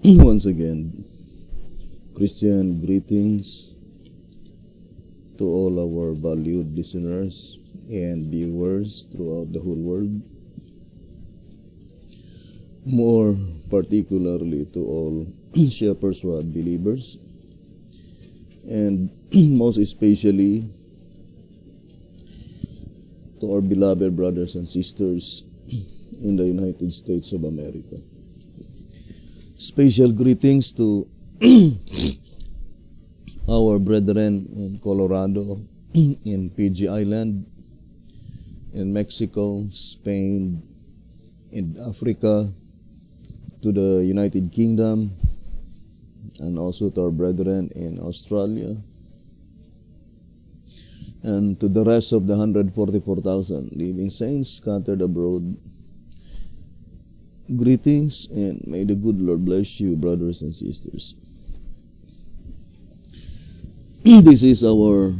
Once again, Christian greetings to all our valued listeners and viewers throughout the whole world. More particularly to all Shepherd's Rod believers, and most especially to our beloved brothers and sisters in the United States of America. Special greetings to our brethren in Colorado, in PG Island, in Mexico, Spain, in Africa, to the United Kingdom, and also to our brethren in Australia, and to the rest of the 144,000 living saints scattered abroad. Greetings, and may the good Lord bless you, brothers and sisters. This is our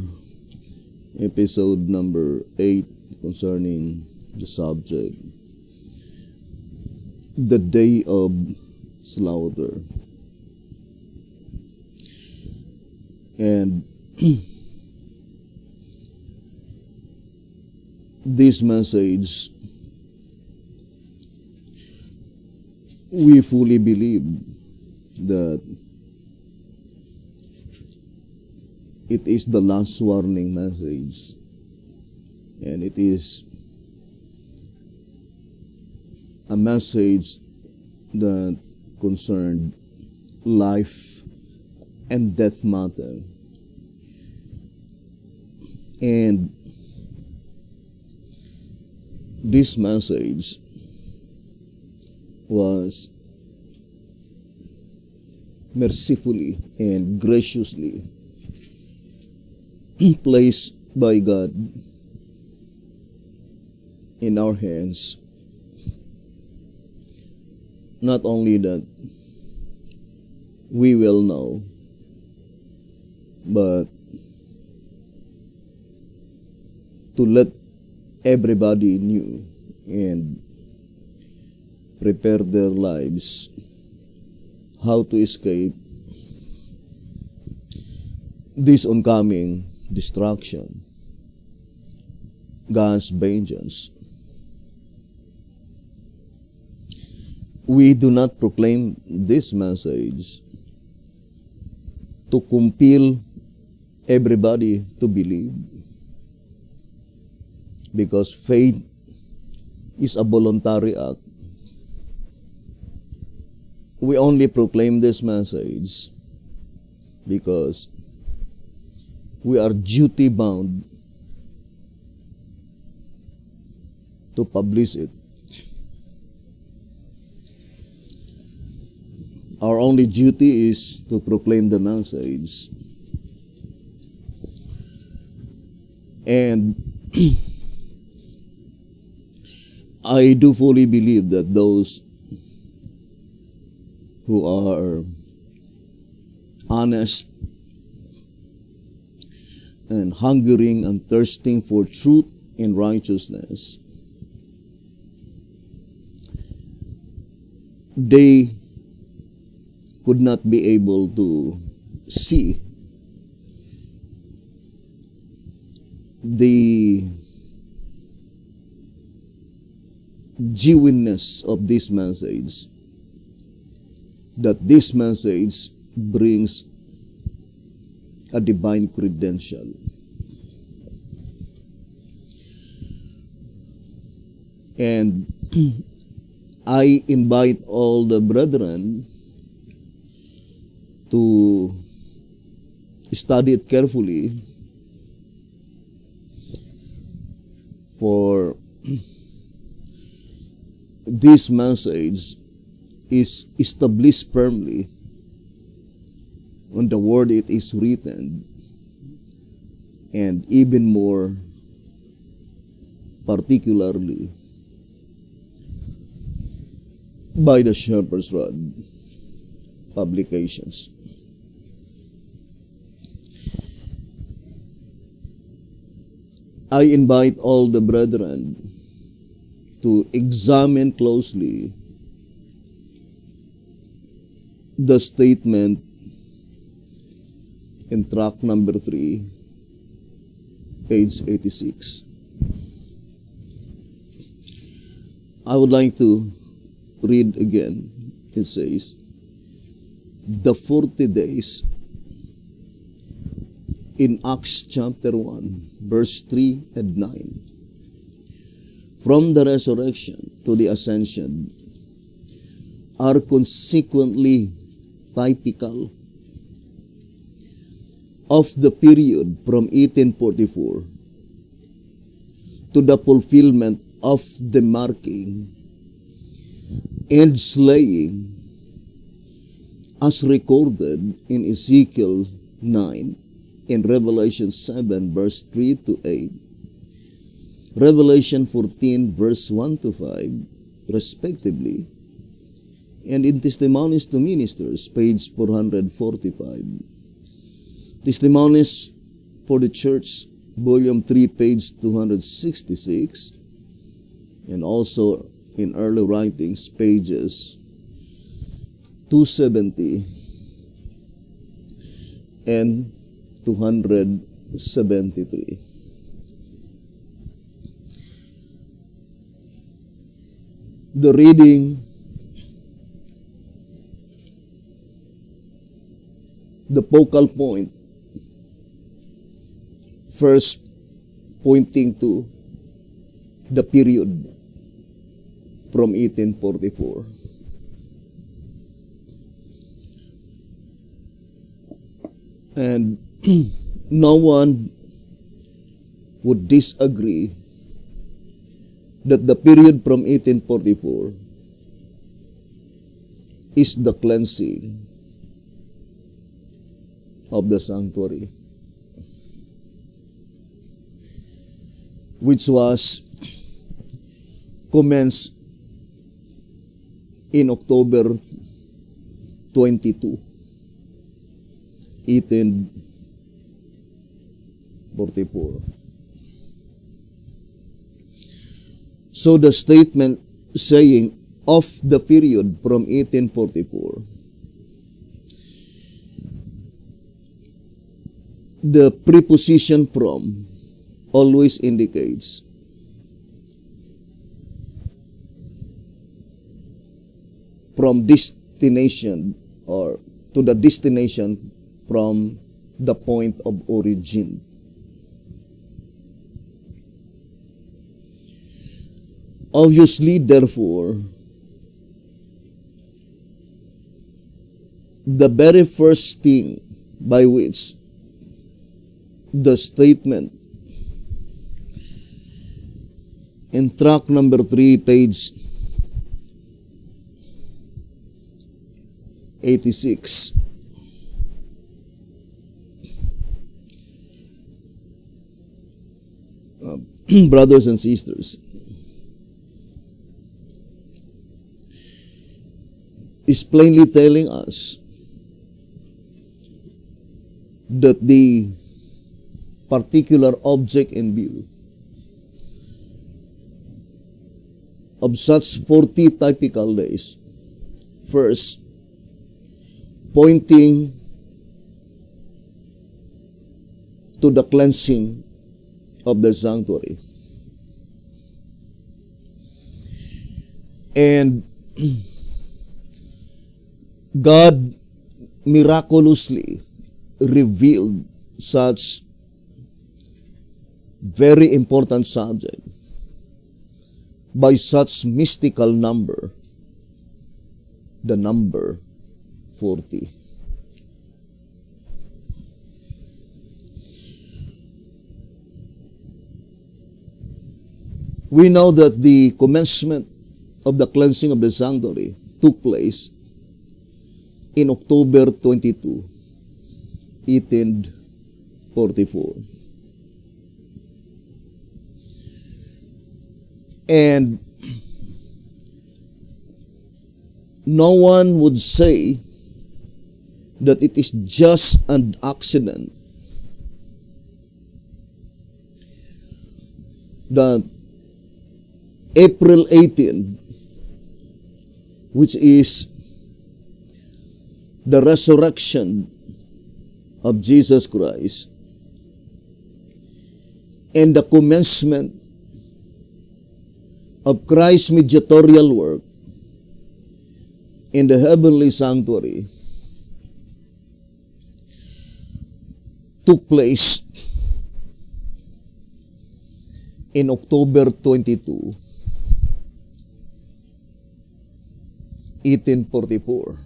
episode number 8 concerning the subject, the day of slaughter. And this message, we fully believe that it is the last warning message, and it is a message that concerned life and death matter. And this message was mercifully and graciously placed by God in our hands. Not only that we will know, but to let everybody know and prepare their lives how to escape this oncoming destruction, God's vengeance. We do not proclaim this message to compel everybody to believe, because faith is a voluntary act. We only proclaim this message because we are duty bound to publish it. Our only duty is to proclaim the message. And I do fully believe that those who are honest and hungering and thirsting for truth and righteousness, they could not be able to see the genuineness of this message, that this message brings a divine credential. And I invite all the brethren to study it carefully, for this message is established firmly on the word it is written, and even more particularly by the Shepherd's Rod publications. I invite all the brethren to examine closely the statement in track number 3, page 86. I would like to read again. It says, the 40 days in Acts chapter 1, verse 3 and 9. From the resurrection to the ascension are consequently typical of the period from 1844 to the fulfillment of the marking and slaying as recorded in Ezekiel 9 and Revelation 7 verse 3 to 8, Revelation 14 verse 1 to 5 respectively, and in Testimonies to Ministers, page 445. Testimonies for the Church, volume 3, page 266, and also in Early Writings, pages 270 and 273. The reading, the focal point, first pointing to the period from 1844. And no one would disagree that the period from 1844 is the cleansing of the sanctuary, which was commenced in October 22, 1844. So the statement saying of the period from 1844, the preposition from always indicates from destination, or to the destination from the point of origin. Obviously, therefore, the very first thing by which the statement in track number 3, page 86, brothers and sisters, is plainly telling us that the particular object in view of such 40 typical days, first, pointing to the cleansing of the sanctuary, and God miraculously revealed such very important subject by such mystical number, the number 40. We know that the commencement of the cleansing of the sanctuary took place in October 22, 1844. And no one would say that it is just an accident that April 18, which is the resurrection of Jesus Christ and the commencement of Christ's mediatorial work in the heavenly sanctuary took place in October 22, 1844,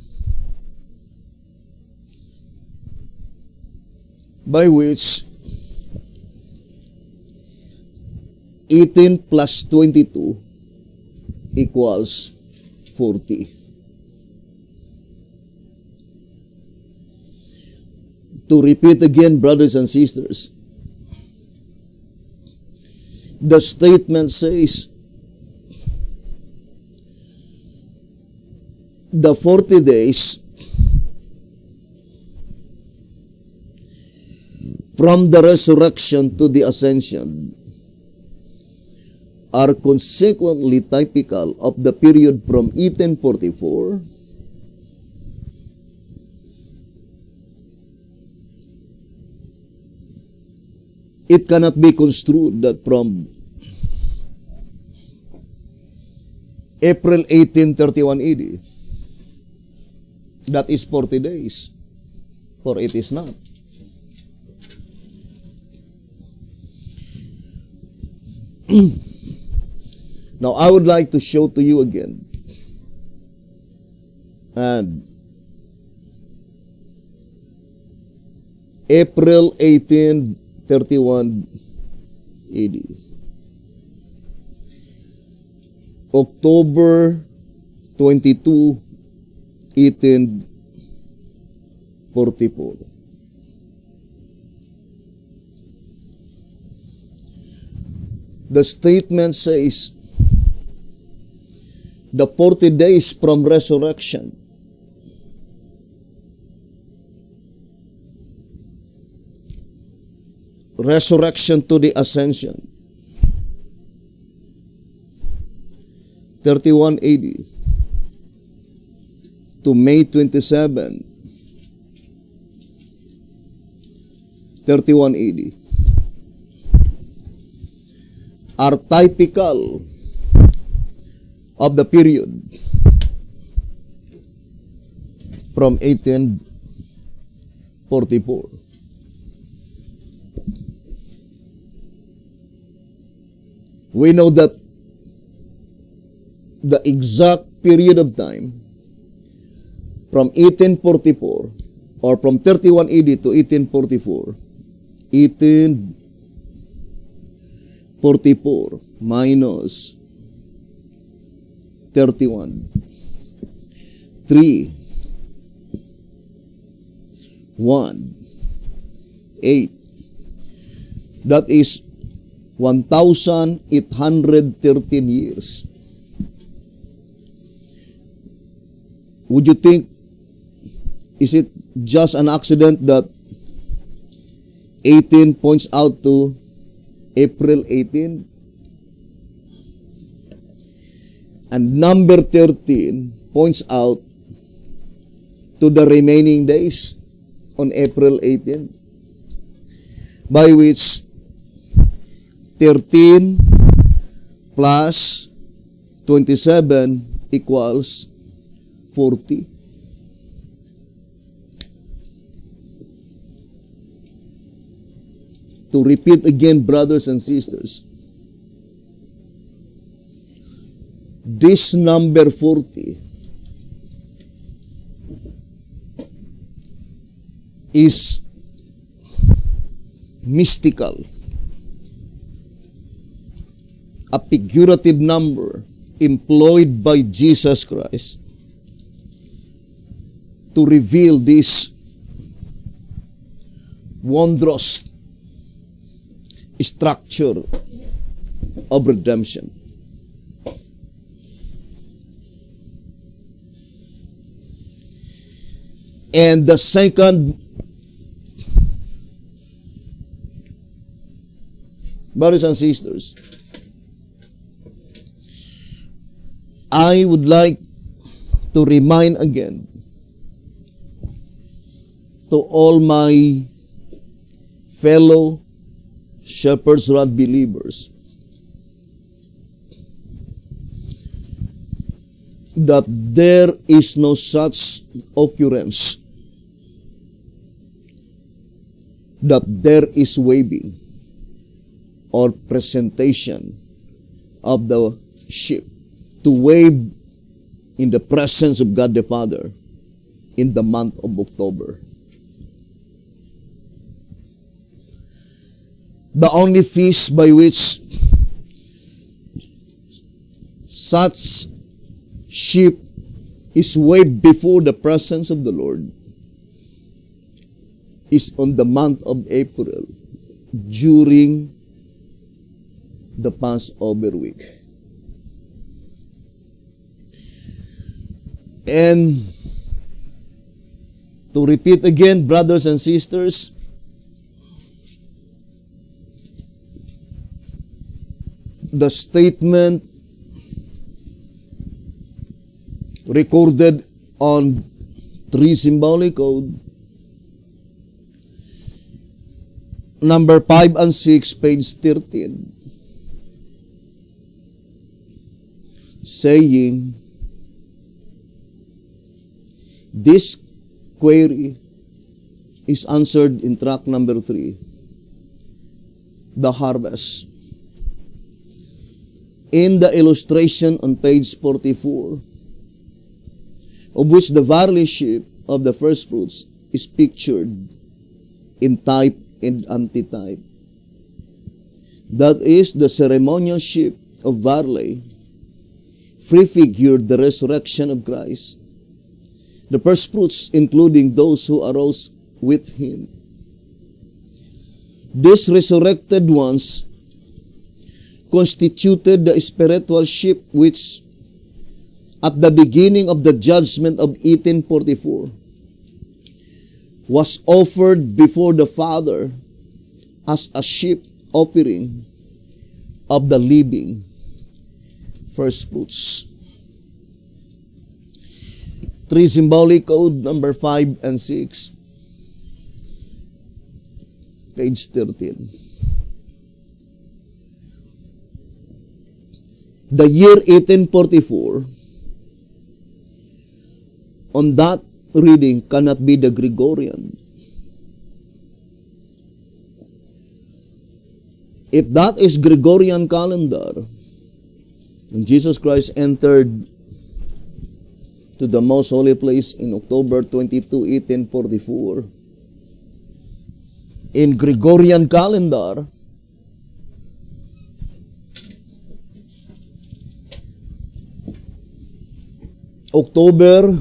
by which 18 plus 22 equals 40. To repeat again, brothers and sisters, the statement says the 40 days from the resurrection to the ascension are consequently typical of the period from 1844 it cannot be construed that from April 1831 AD, that is 40 days, for it is not. Now, I would like to show to you again, and April 1831 AD, October 22, 1844. The statement says the 40 days from resurrection to the ascension, 31 AD to May 27, 31 AD, are typical of the period from 1844. We know that the exact period of time from 1844 or from 31 AD to 1844, 1844 minus 31, 3, 1, 8, that is 1,813 years. Would you think, is it just an accident that 18 points out to April 18? And number 13 points out to the remaining days on April 18, by which 13 plus 27 equals 40. To repeat again, brothers and sisters, this number 40 is mystical, a figurative number employed by Jesus Christ to reveal this wondrous structure of redemption. And the second, brothers and sisters, I would like to remind again to all my fellow Shepherd's Rod believers that there is no such occurrence, that there is waving or presentation of the sheep, to wave in the presence of God the Father in the month of October. The only feast by which such sheep is waved before the presence of the Lord is on the month of April during the Passover week. And to repeat again, brothers and sisters, the statement recorded on 3 Symbolic Code, number 5 and 6, page 13, saying, this query is answered in track number 3, the harvest. In the illustration on page 44, of which the barley sheaf of the first fruits is pictured in type and antitype. That is, the ceremonial sheaf of barley prefigured the resurrection of Christ, the first fruits including those who arose with him. These resurrected ones constituted the spiritual sheep which, at the beginning of the judgment of 1844, was offered before the Father as a sheep offering of the living first fruits. 3 Symbolic Code, number 5 and 6, page 13. The year 1844, on that reading, cannot be the Gregorian. If that is Gregorian calendar, and Jesus Christ entered to the most holy place in October 22, 1844, in Gregorian calendar, October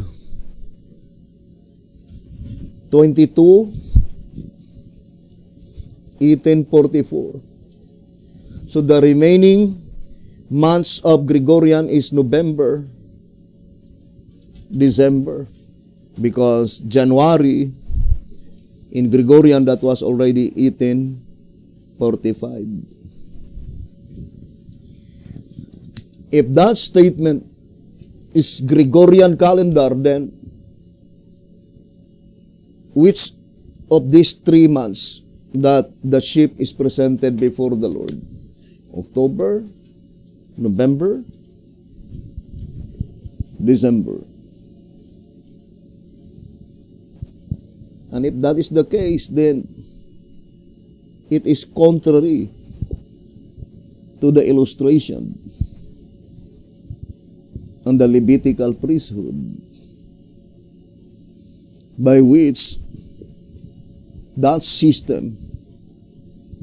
22, 1844. So the remaining months of Gregorian is November, December, because January in Gregorian, that was already 1845. If that statement is Gregorian calendar, then which of these 3 months that the sheep is presented before the Lord? October, November, December. And if that is the case, then it is contrary to the illustration on the Levitical priesthood, by which that system,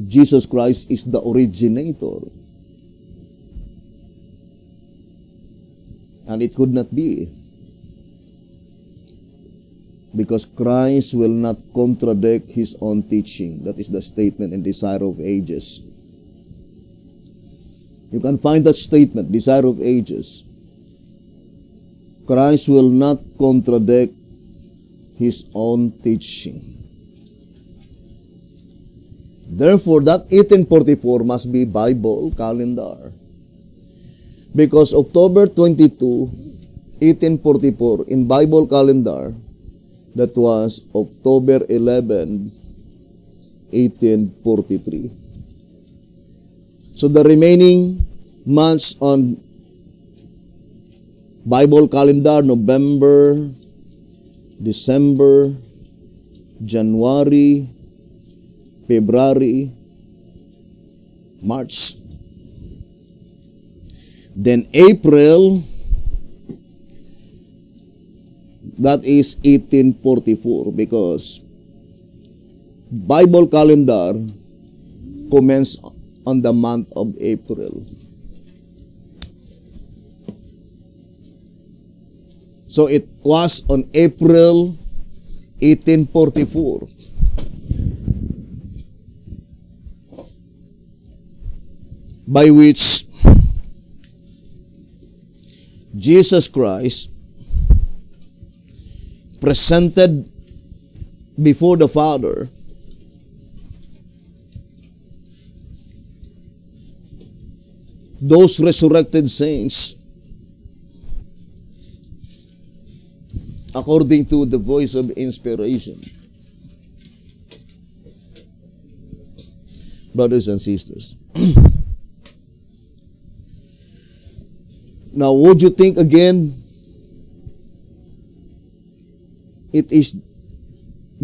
Jesus Christ is the originator. And it could not be, because Christ will not contradict his own teaching. That is the statement in Desire of Ages. You can find that statement, Desire of Ages. Christ will not contradict his own teaching. Therefore, that 1844 must be Bible calendar. Because October 22, 1844, in Bible calendar, That was October 11, 1843. So the remaining months on Bible calendar, November, December, January, February, March. Then April, that is 1844 because Bible calendar commenced on the month of April. So it was on April 1844 by which Jesus Christ presented before the Father those resurrected saints according to the voice of inspiration. Brothers and sisters. Now, would you think again, it is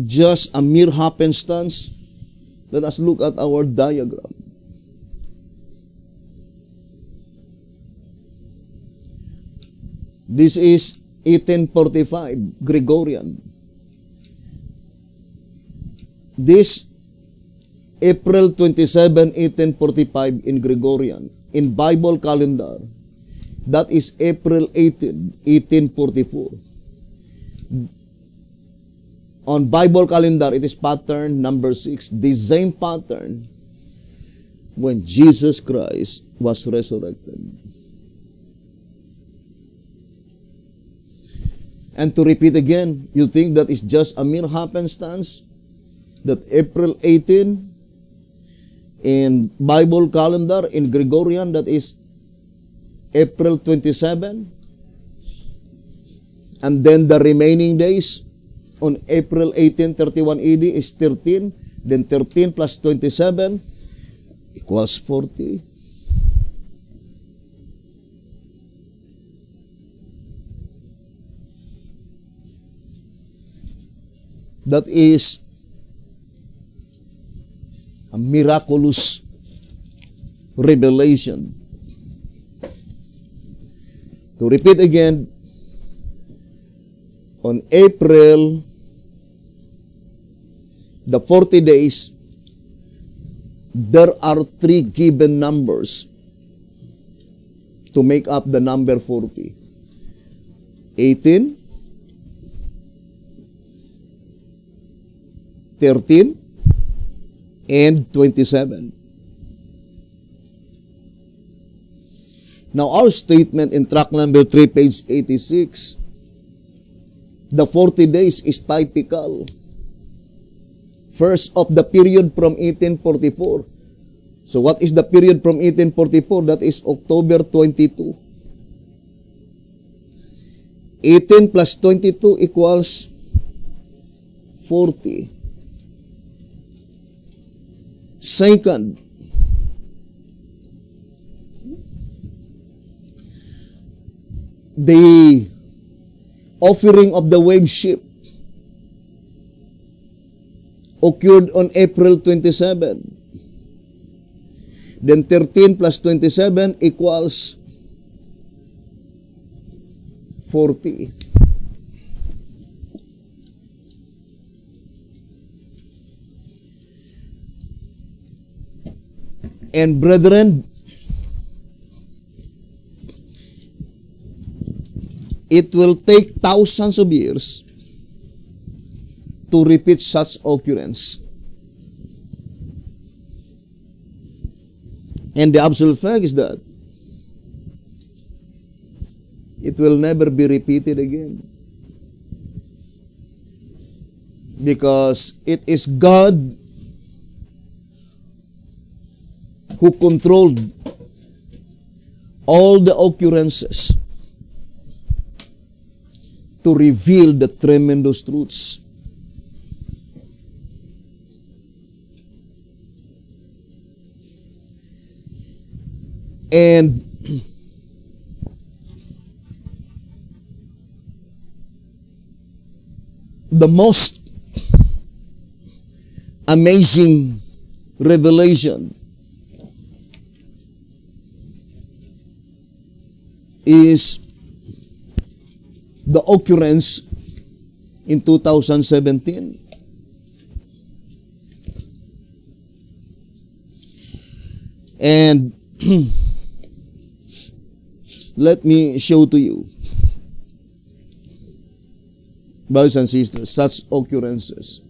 just a mere happenstance? Let us look at our diagram. This is 1845, Gregorian. This April 27, 1845 in Gregorian. In Bible calendar, that is April 18, 1844. On Bible calendar, it is pattern number 6. The same pattern when Jesus Christ was resurrected. And to repeat again, you think that is just a mere happenstance? That April 18 in Bible calendar, in Gregorian, that is April 27. And then the remaining days on April 18, 31 AD is 13. Then 13 plus 27 equals 40. That is a miraculous revelation. To repeat again, on April, the 40 days, there are 3 given numbers to make up the number 40. 18, 13, and 27. Now, our statement in track number 3, page 86, the 40 days is typical. First of the period from 1844. So, what is the period from 1844? That is October 22. 18 plus 22 equals 40. Second, the offering of the wave ship occurred on April 27. Then 13 plus 27 equals 40. And brethren, it will take thousands of years to repeat such occurrence. And the absolute fact is that it will never be repeated again. Because it is God who controlled all the occurrences to reveal the tremendous truths. And the most amazing revelation is the occurrence in 2017. And let me show to you, brothers and sisters, such occurrences.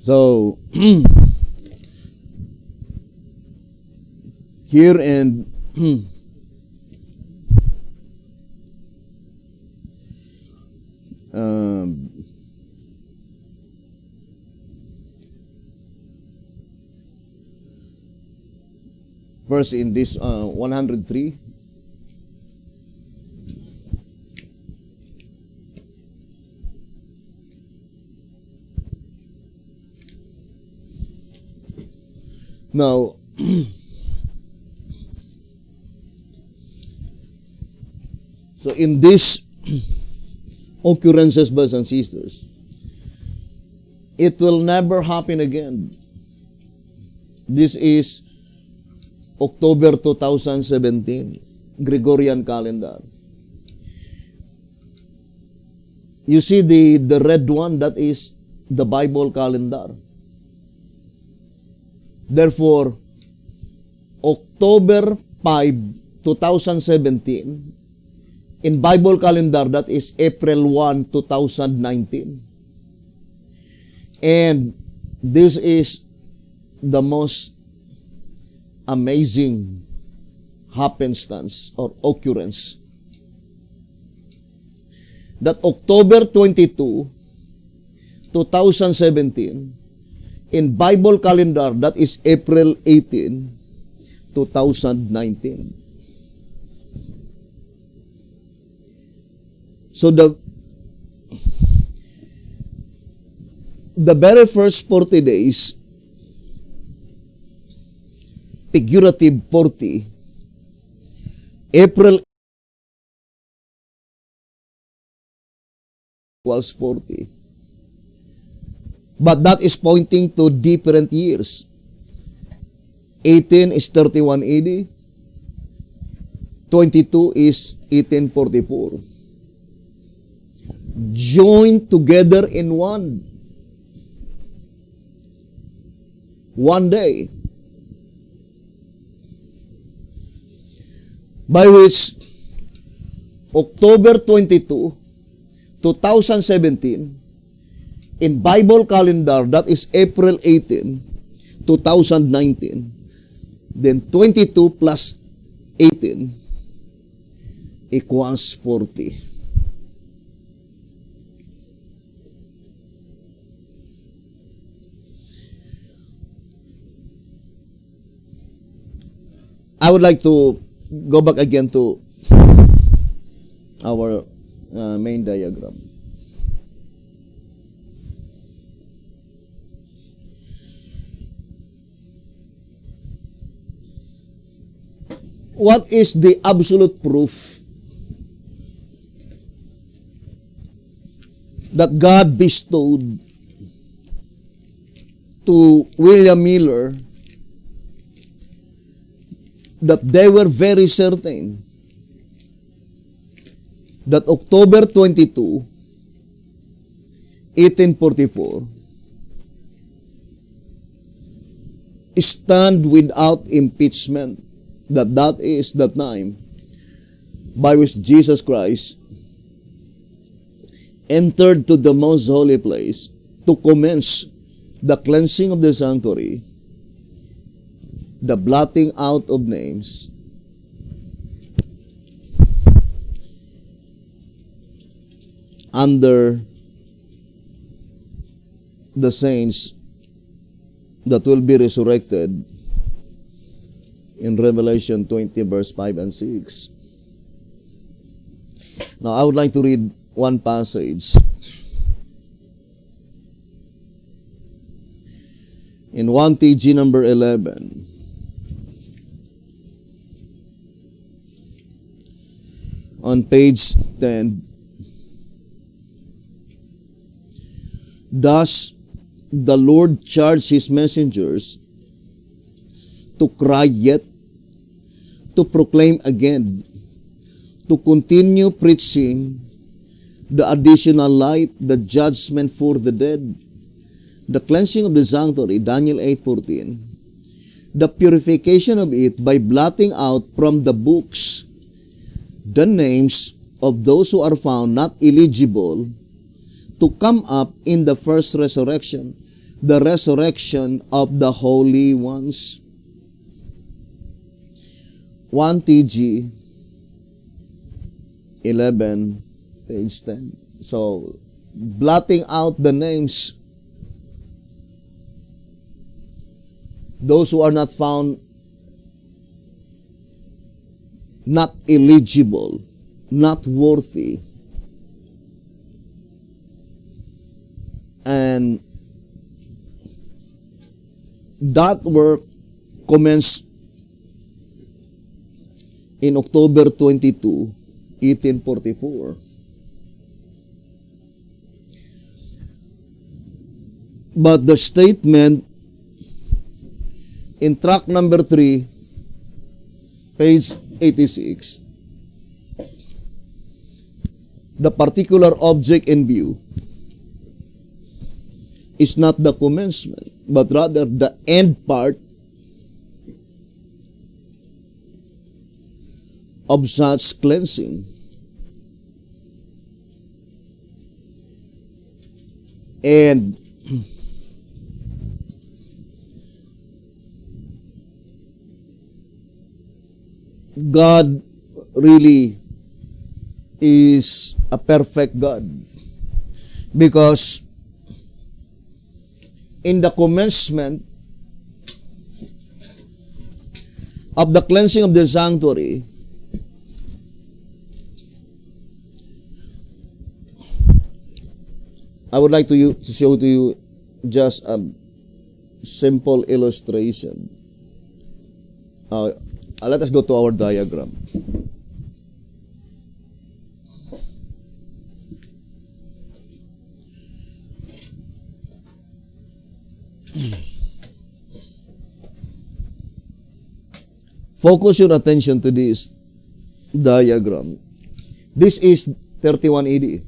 So, here and first in this 103. Now, so in this occurrences, brothers and sisters, it will never happen again. This is October 2017, Gregorian calendar. You see the red one, that is the Bible calendar. Therefore, October 5, 2017, in Bible calendar, that is April 1, 2019. And this is the most amazing happenstance or occurrence. That October 22, 2017, in Bible calendar, that is April 18, 2019. So the very first 40 days, figurative 40, April equals 40. But that is pointing to different years. 18 is 31 AD, 22 is 1844. Joined together in one day, by which October 22, 2017, in Bible calendar, that is April 18, 2019, then 22 plus 18 equals 40. I would like to go back again to our main diagram. What is the absolute proof that God bestowed to William Miller that they were very certain that October 22, 1844, stand without impeachment, that is the time by which Jesus Christ entered to the most holy place to commence the cleansing of the sanctuary, the blotting out of names, under the saints that will be resurrected in Revelation 20 verse 5 and 6. Now, I would like to read one passage in 1 TG number 11. On page 10. Thus, the Lord charged his messengers to cry yet, to proclaim again, to continue preaching the additional light, the judgment for the dead, the cleansing of the sanctuary, Daniel 8:14, the purification of it by blotting out from the books the names of those who are found not eligible to come up in the first resurrection, the resurrection of the holy ones. 1 TG 11, page 10. So, blotting out the names, those who are not found not eligible, not worthy. And that work commenced in October 22, 1844. But the statement in tract number 3, page 86, the particular object in view is not the commencement, but rather the end part of such cleansing. And God really is a perfect God, because in the commencement of the cleansing of the sanctuary, I would like to show to you just a simple illustration. Let us go to our diagram. Focus your attention to this diagram. This is 31 AD.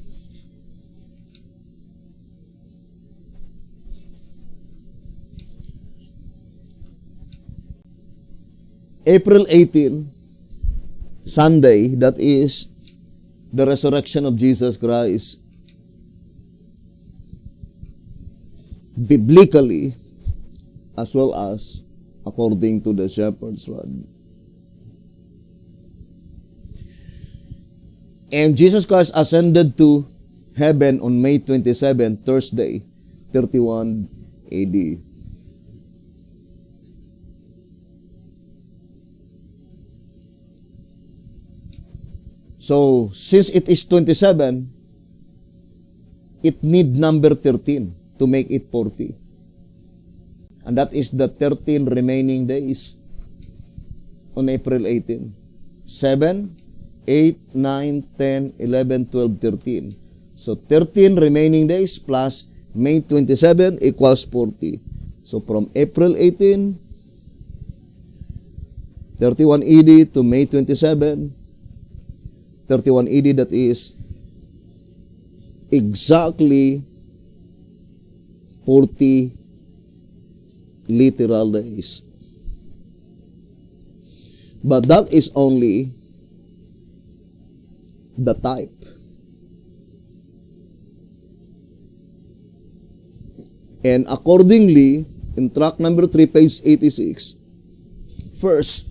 April 18, Sunday, that is the resurrection of Jesus Christ. Biblically, as well as according to the shepherd's rod. And Jesus Christ ascended to heaven on May 27, Thursday, 31 AD. So, since it is 27, it need number 13 to make it 40. And that is the 13 remaining days on April 18. 7, 8, 9, 10, 11, 12, 13. So, 13 remaining days plus May 27 equals 40. So, from April 18, 31 AD to May 27, 31 AD, that is exactly 40 literal days. But that is only the type. And accordingly, in tract number 3, page 86, first,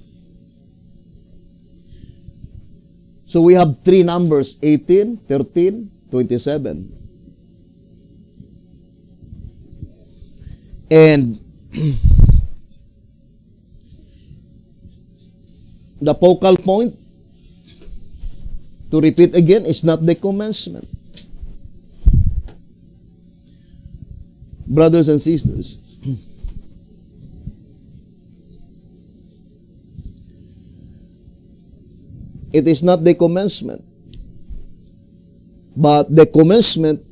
so we have three numbers, 18, 13, 27. And the focal point, to repeat again, is not the commencement. Brothers and sisters, it is not the commencement, but the commencement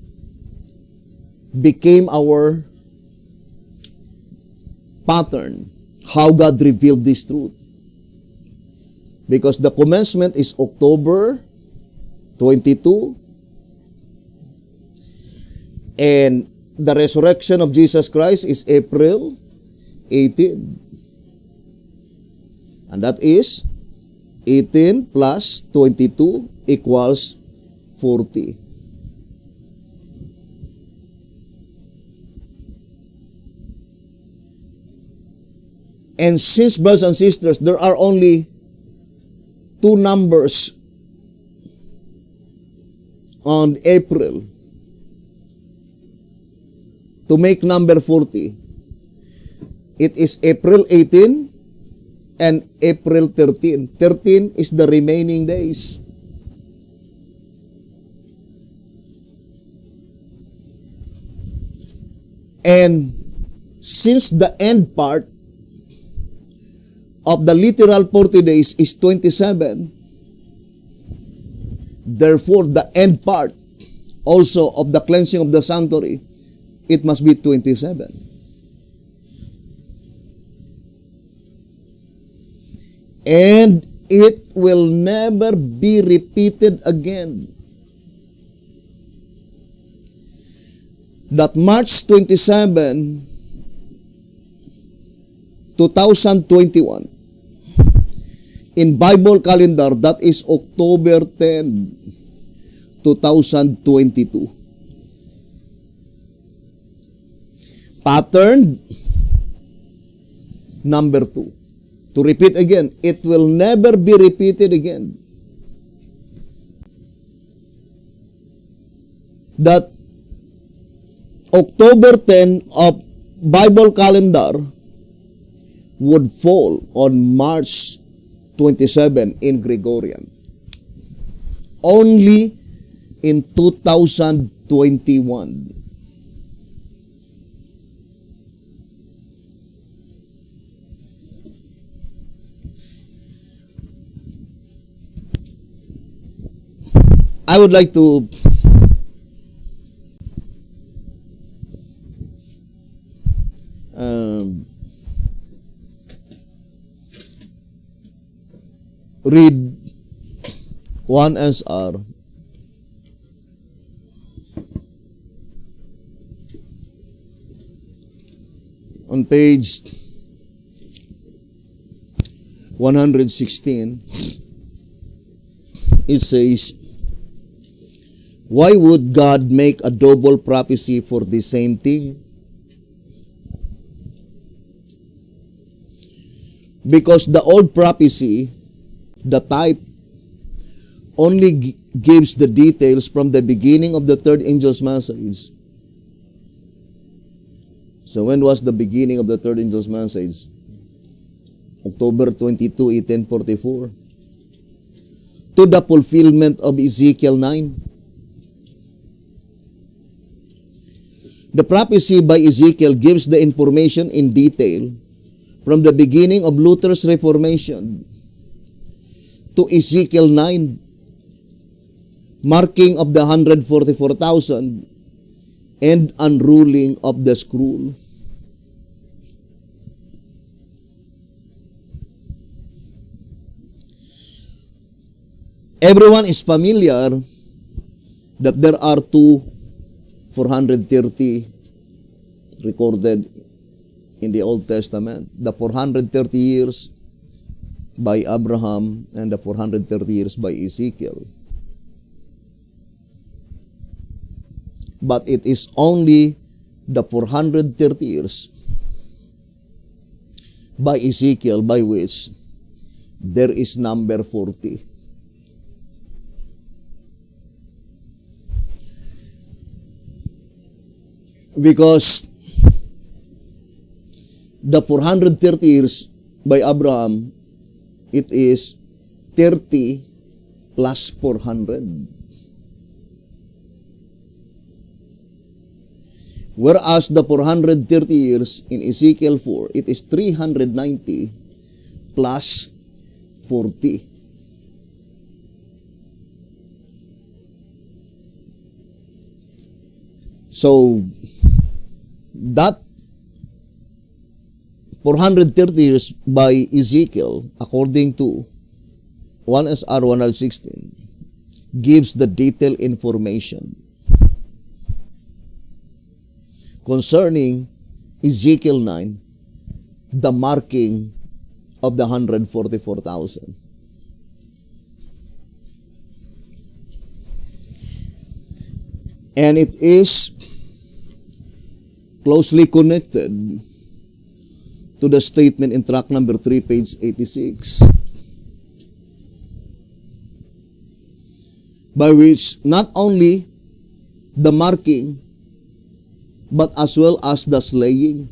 became our pattern, how God revealed this truth. Because the commencement is October 22, and the resurrection of Jesus Christ is April 18. And that is 18 plus 22 equals 40. And since, brothers and sisters, there are only two numbers on April to make number 40, it is April 18 and April 13. 13 is the remaining days. And since the end part of the literal 40 days is 27, therefore the end part also of the cleansing of the sanctuary, it must be 27. And it will never be repeated again. That March 27, 2021, in Bible calendar, that is October 10, 2022. Pattern number 2. To repeat again, it will never be repeated again. That October 10 of Bible calendar would fall on March 27 in Gregorian. Only in 2021. I would like to read 1 SR on page 116. It says, why would God make a double prophecy for the same thing? Because the old prophecy, the type, only gives the details from the beginning of the third angel's message. So when was the beginning of the third angel's message? October 22, 1844. To the fulfillment of Ezekiel 9. The prophecy by Ezekiel gives the information in detail from the beginning of Luther's Reformation to Ezekiel 9, marking of the 144,000 and unrolling of the scroll. Everyone is familiar that there are two 430 recorded in the Old Testament. The 430 years by Abraham and the 430 years by Ezekiel. But it is only the 430 years by Ezekiel by which there is number 40. Because the 430 years by Abraham, it is 30 plus 400. Whereas the 430 years in Ezekiel 4, it is 390 plus 40. So, that 430 years by Ezekiel, according to 1 SR 116, gives the detailed information concerning Ezekiel 9, the marking of the 144,000. And it is closely connected to the statement in tract number 3, page 86, by which not only the marking, but as well as the slaying.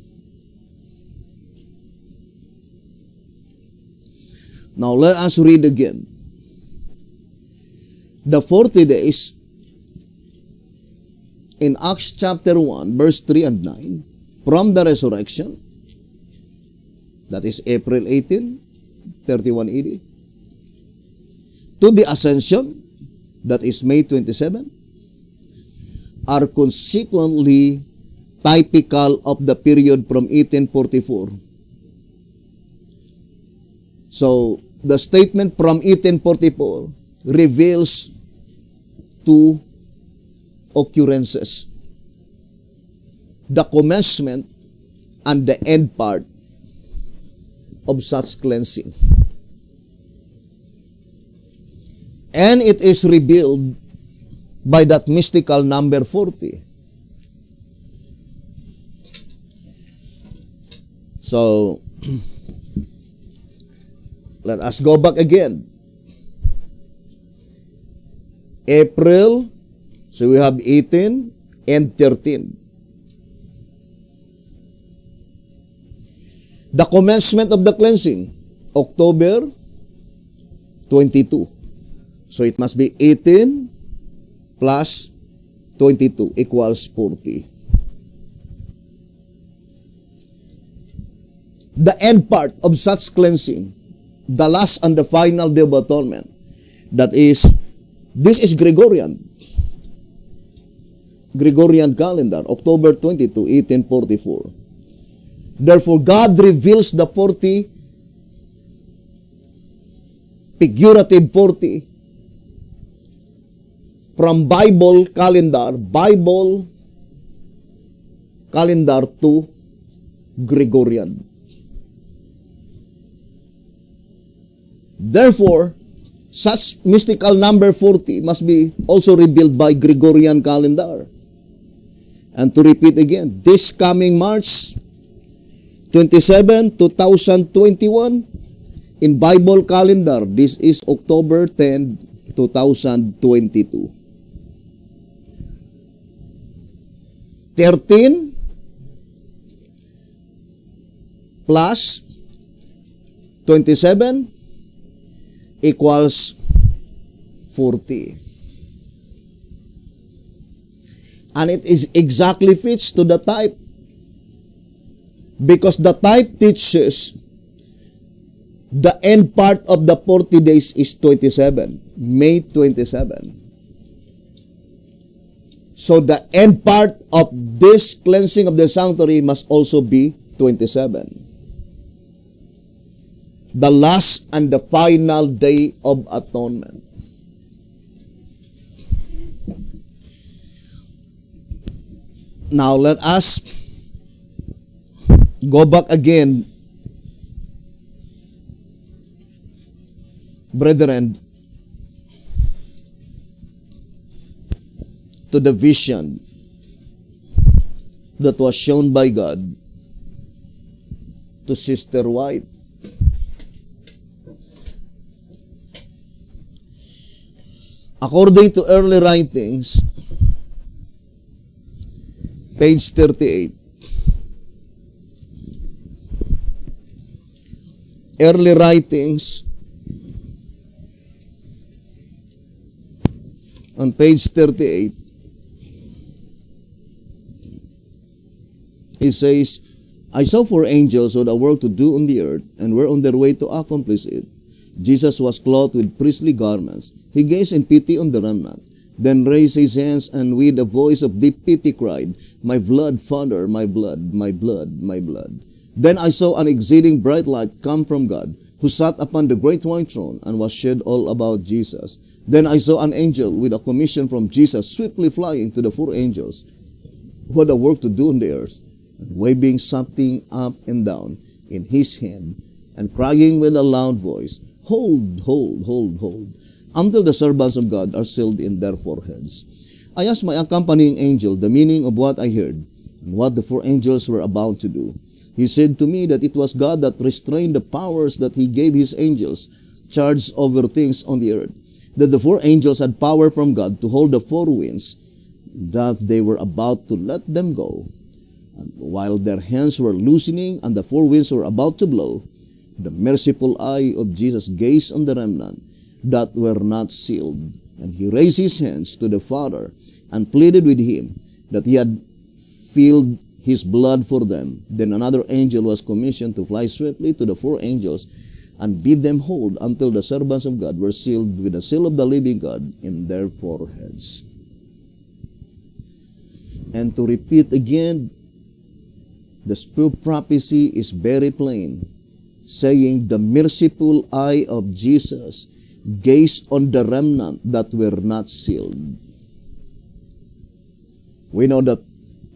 Now let us read again. The 40 days in Acts chapter 1, verse 3 and 9, from the resurrection, that is April 18, 31 AD, to the ascension, that is May 27, are consequently typical of the period from 1844. So, the statement from 1844 reveals two occurrences: the commencement and the end part of such cleansing. And it is revealed by that mystical number 40. So, let us go back again. April, so we have 18 and 13. The commencement of the cleansing, October 22. So it must be 18 plus 22 equals 40. The end part of such cleansing, the last and the final day of atonement, that is, this is Gregorian calendar, October 22, 1844. Therefore, God reveals the 40, figurative 40, from Bible calendar to Gregorian. Therefore, such mystical number 40 must be also revealed by Gregorian calendar. And to repeat again, this coming March 27, 2021, in Bible calendar, this is October 10, 2022. 13 plus 27 equals 40. And it is exactly fits to the type, because the type teaches the end part of the 40 days is 27, May 27. So the end part of this cleansing of the sanctuary must also be 27. The last and the final day of atonement. Now let us go back again, brethren, to the vision that was shown by God to Sister White. According to early writings, page 38, early writings on page 38, it says, I saw 4 angels who had a work to do on the earth and were on their way to accomplish it. Jesus was clothed with priestly garments. He gazed in pity on the remnant, then raised his hands and with a voice of deep pity cried, My blood, Father, my blood, my blood, my blood. Then I saw an exceeding bright light come from God, who sat upon the great white throne and was shed all about Jesus. Then I saw an angel with a commission from Jesus swiftly flying to the 4 angels who had a work to do on the earth, and waving something up and down in his hand, and crying with a loud voice, Hold, hold, hold, hold, until the servants of God are sealed in their foreheads. I asked my accompanying angel the meaning of what I heard, and what the 4 angels were about to do. He said to me that it was God that restrained the powers that he gave his angels charge over things on the earth, that the 4 angels had power from God to hold the 4 winds, that they were about to let them go. And while their hands were loosening and the 4 winds were about to blow, the merciful eye of Jesus gazed on the remnant that were not sealed, and he raised his hands to the Father and pleaded with him that he had filled his blood for them. Then another angel was commissioned to fly swiftly to the 4 angels and bid them hold until the servants of God were sealed with the seal of the living God in their foreheads. And to repeat again, the spirit of prophecy is very plain, saying the merciful eye of Jesus gazed on the remnant that were not sealed. We know that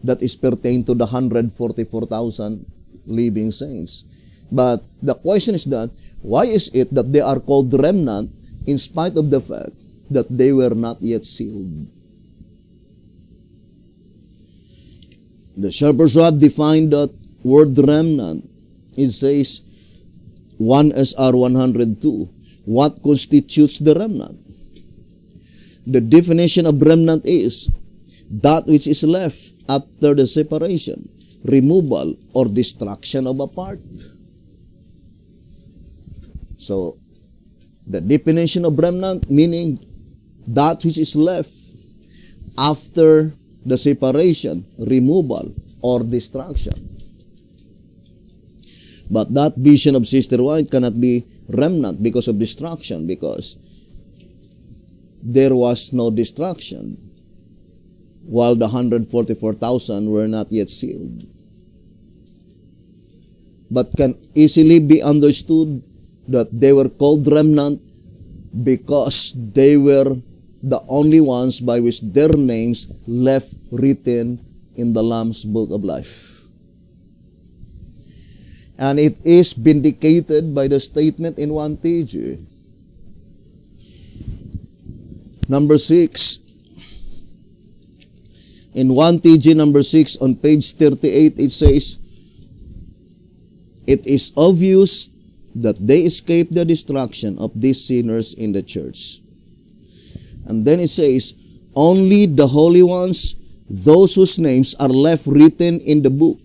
that is pertained to the 144,000 living saints. But the question is that, why is it that they are called remnant in spite of the fact that they were not yet sealed? The Shepherd's Rod defined that word remnant. It says, 1 SR 102, what constitutes the remnant? The definition of remnant is that which is left after the separation, removal, or destruction of a part. So, the definition of remnant meaning that which is left after the separation, removal, or destruction. But that vision of Sister White cannot be remnant because of destruction, because there was no destruction while the 144,000 were not yet sealed. But can easily be understood that they were called remnant because they were the only ones by which their names left written in the Lamb's Book of Life. And it is vindicated by the statement in 1 TG. Number 6. In 1 TG number 6 on page 38, it says, it is obvious that they escaped the destruction of these sinners in the church. And then it says, only the holy ones, those whose names are left written in the book,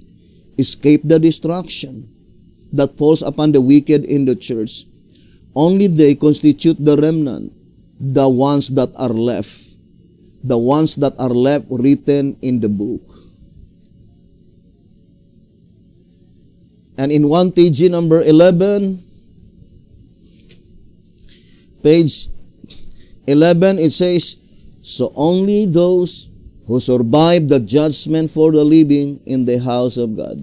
escape the destruction that falls upon the wicked in the church. Only they constitute the remnant, the ones that are left. The ones that are left written in the book. And in 1 TG number 11, page 11, it says, so only those who survive the judgment for the living in the house of God,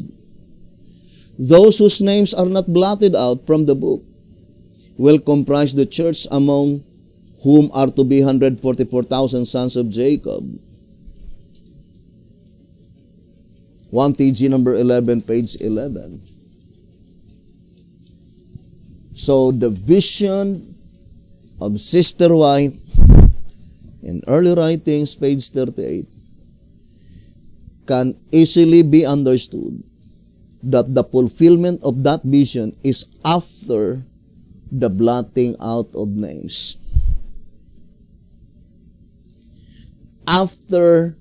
those whose names are not blotted out from the book, will comprise the church, among whom are to be 144,000 sons of Jacob. 1 TG number 11, page 11. So the vision of Sister White in early writings, page 38, can easily be understood that the fulfillment of that vision is after the blotting out of names. After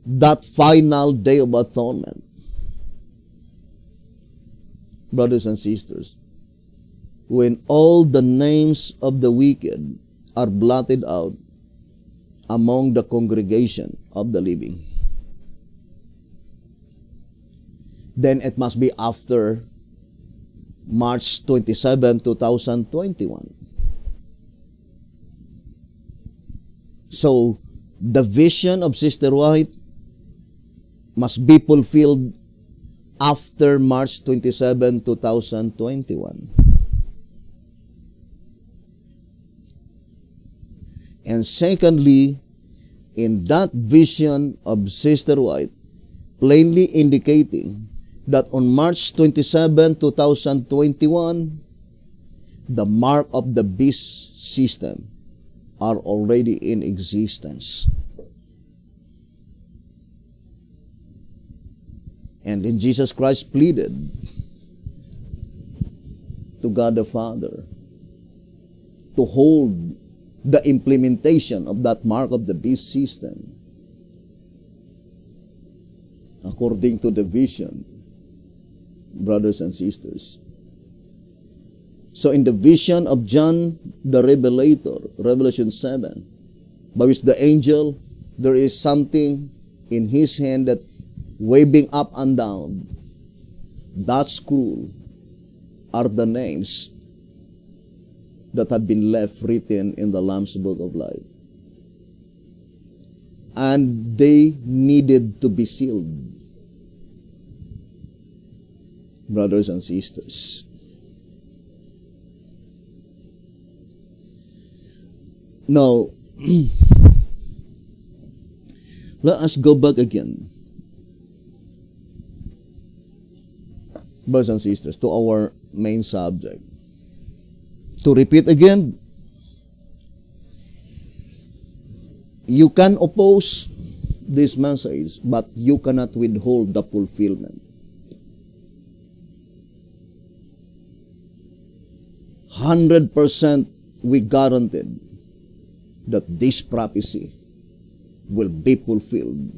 that final day of atonement. Brothers and sisters, when all the names of the wicked are blotted out among the congregation of the living. Then it must be after March 27, 2021. So, the vision of Sister White must be fulfilled after March 27, 2021. And secondly, in that vision of Sister White, plainly indicating that on March 27, 2021, the mark of the beast system are already in existence. And then Jesus Christ pleaded to God the Father to hold the implementation of that mark of the beast system according to the vision, brothers and sisters. So in the vision of John the Revelator, Revelation 7, by which the angel, there is something in his hand that waving up and down. That scroll are the names that had been left written in the Lamb's Book of Life. And they needed to be sealed. Brothers and sisters. Now, let us go back again, brothers and sisters, to our main subject. To repeat again, you can oppose this message, but you cannot withhold the fulfillment. 100% we guaranteed that this prophecy will be fulfilled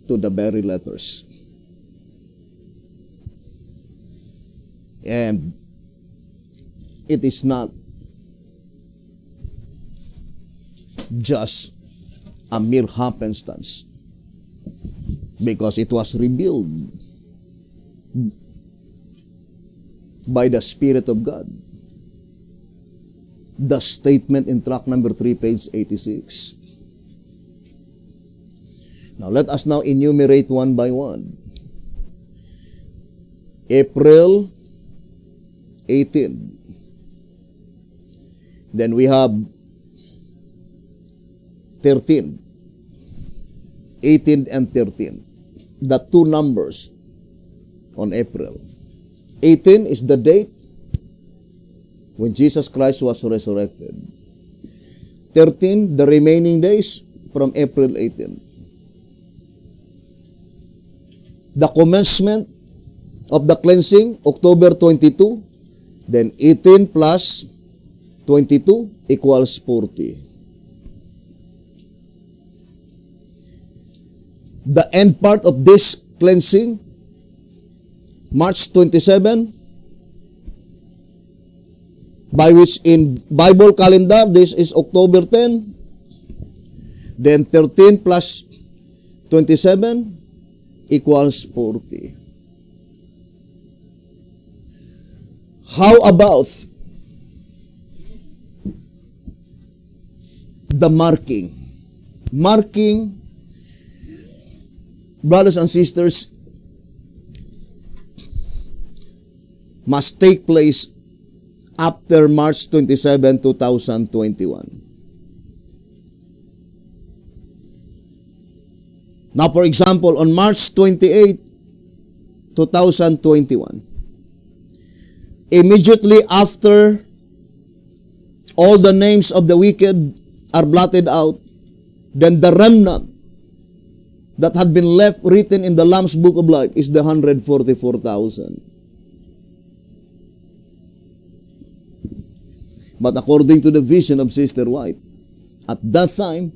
to the very letters. And it is not just a mere happenstance, because it was revealed by the Spirit of God. The statement in tract number 3, page 86. Now let us now enumerate one by one. April 18. Then we have 13. 18 and 13. The two numbers on April. 18 is the date when Jesus Christ was resurrected. 13, the remaining days from April 18. The commencement of the cleansing, October 22. Then 18 plus 22 equals 40. The end part of this cleansing, March 27, by which in Bible calendar, this is October 10. Then 13 plus 27 equals 40. How about the marking? Marking, brothers and sisters, must take place after March 27, 2021. Now, for example, on March 28, 2021, immediately after all the names of the wicked are blotted out, then the remnant that had been left written in the Lamb's Book of Life is the 144,000. But according to the vision of Sister White, at that time,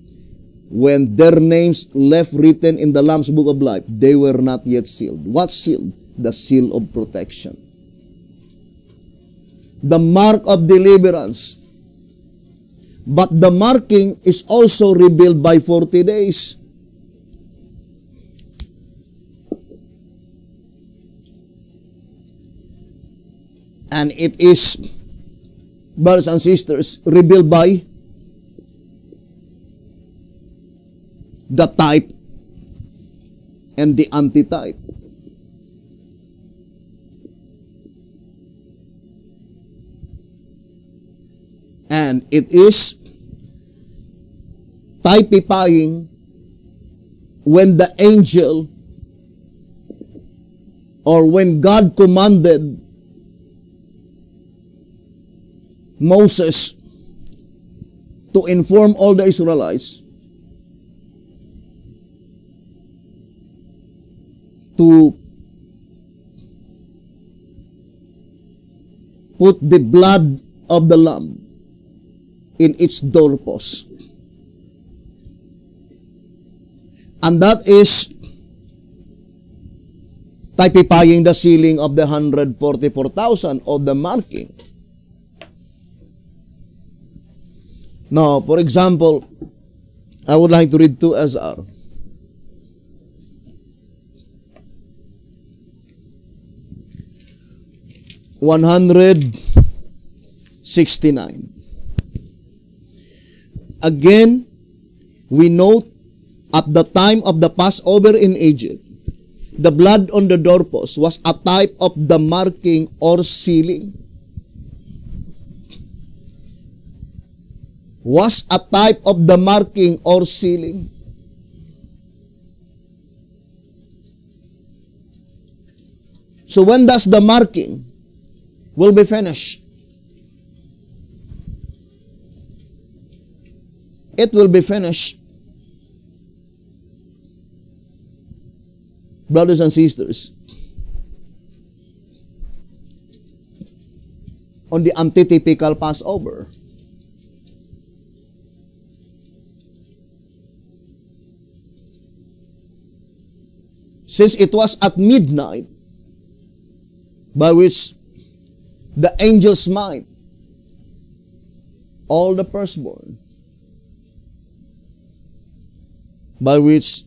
when their names left written in the Lamb's Book of Life, they were not yet sealed. What sealed? The seal of protection. the mark of deliverance. But the marking is also revealed by 40 days. And it is, brothers and sisters, revealed by the type and the antitype. And it is typifying when the angel or when God commanded Moses to inform all the Israelites to put the blood of the lamb in its doorpost. And that is typifying the sealing of the 144,000 of the marking. Now, for example, I would like to read 2 SR. (169). Again, we note at the time of the Passover in Egypt, the blood on the doorpost was a type of the marking or sealing. Was a type of the marking or sealing. So when does the marking will be finished? It will be finished, brothers and sisters, on the antitypical Passover. Since it was at midnight, by which the angel smite all the firstborn, by which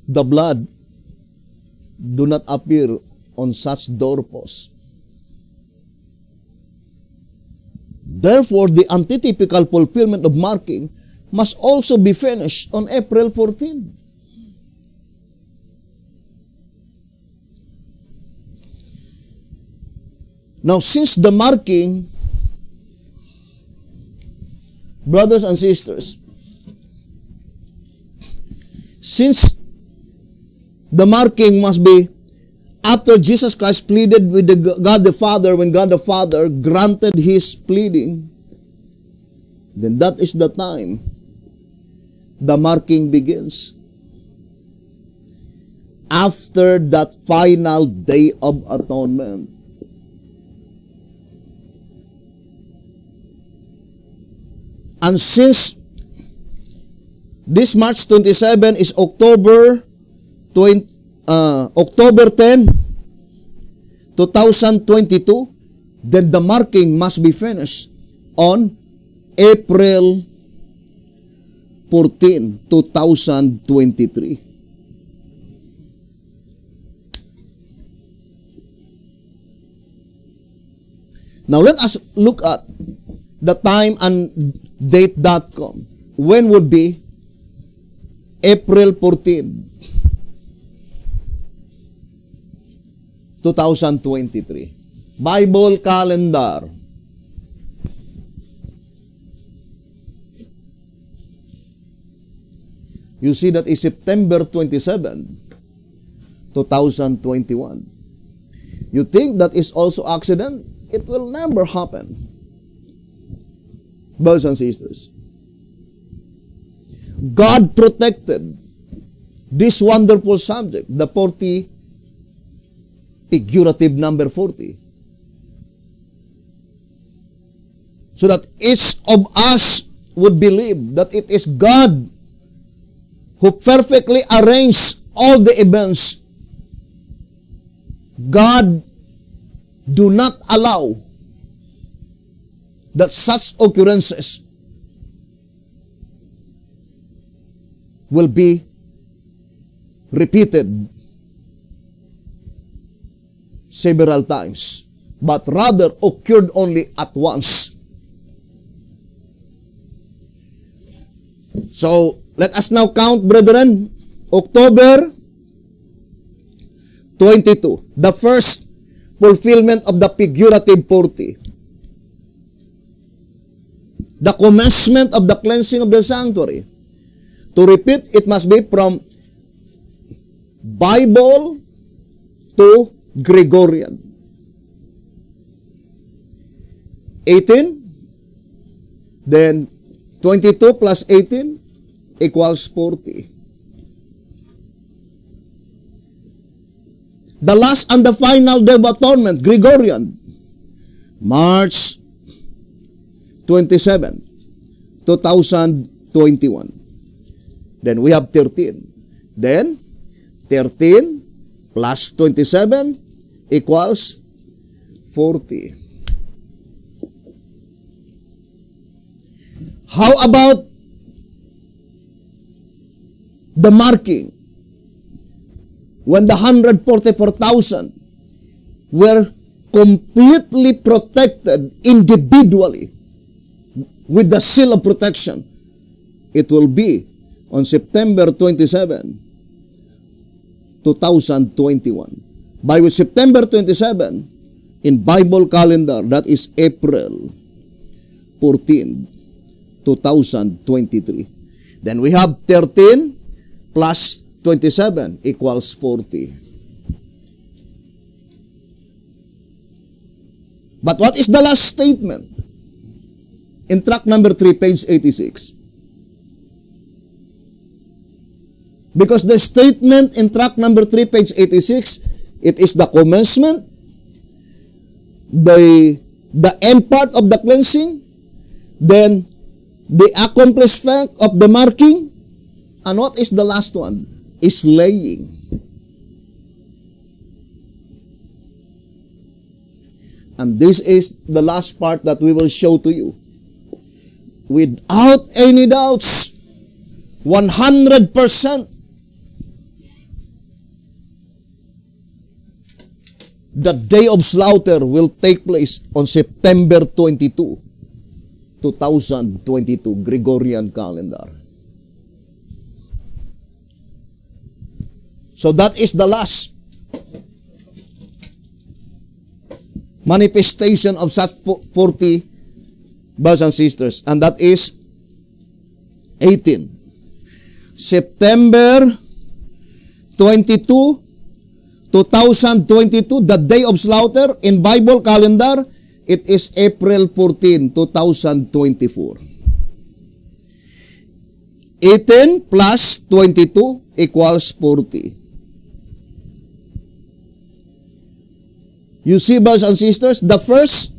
the blood do not appear on such doorposts. Therefore, the antitypical fulfillment of marking must also be finished on April 14. Now, since the marking, brothers and sisters, since the marking must be after Jesus Christ pleaded with God the Father, when God the Father granted his pleading, then that is the time the marking begins. After that final day of atonement. And since this March 27 is October 10, 2022, then the marking must be finished on April 14, 2023. Now let us look at the time and date.com. When would be April 14, 2023. Bible calendar. You see that is September 27, 2021. You think that is also accident? It will never happen. Brothers and sisters, God protected this wonderful subject, the 40, figurative number 40, so that each of us would believe that it is God who perfectly arranged all the events. God do not allow that such occurrences will be repeated several times, but rather occurred only at once. So, let us now count, brethren, October 22, the first fulfillment of the figurative 40. The commencement of the cleansing of the sanctuary. To repeat, it must be from Bible to Gregorian. 18, then 22 plus 18 equals 40. The last and the final Day of Atonement, Gregorian, March 27, 2021. Then we have 13. Then 13 plus 27 equals 40. How about the marking? When the 144,000 were completely protected individually with the seal of protection, it will be on September 27, 2021. By September 27, in Bible calendar, that is April 14, 2023. Then we have 13 plus 27 equals 40. But what is the last statement? In tract number 3, page 86. Because the statement in tract number 3, page 86, it is the commencement, the end part of the cleansing, then the accomplished fact of the marking, and what is the last one? Is laying. And this is the last part that we will show to you. Without any doubts, 100%, the day of slaughter will take place on September 22, 2022, Gregorian calendar. So that is the last manifestation of such 40 brothers and sisters, and that is 18. September 22, 2022, the day of slaughter. In Bible calendar, it is April 14, 2024. 18 plus 22 equals 40. You see, brothers and sisters, the first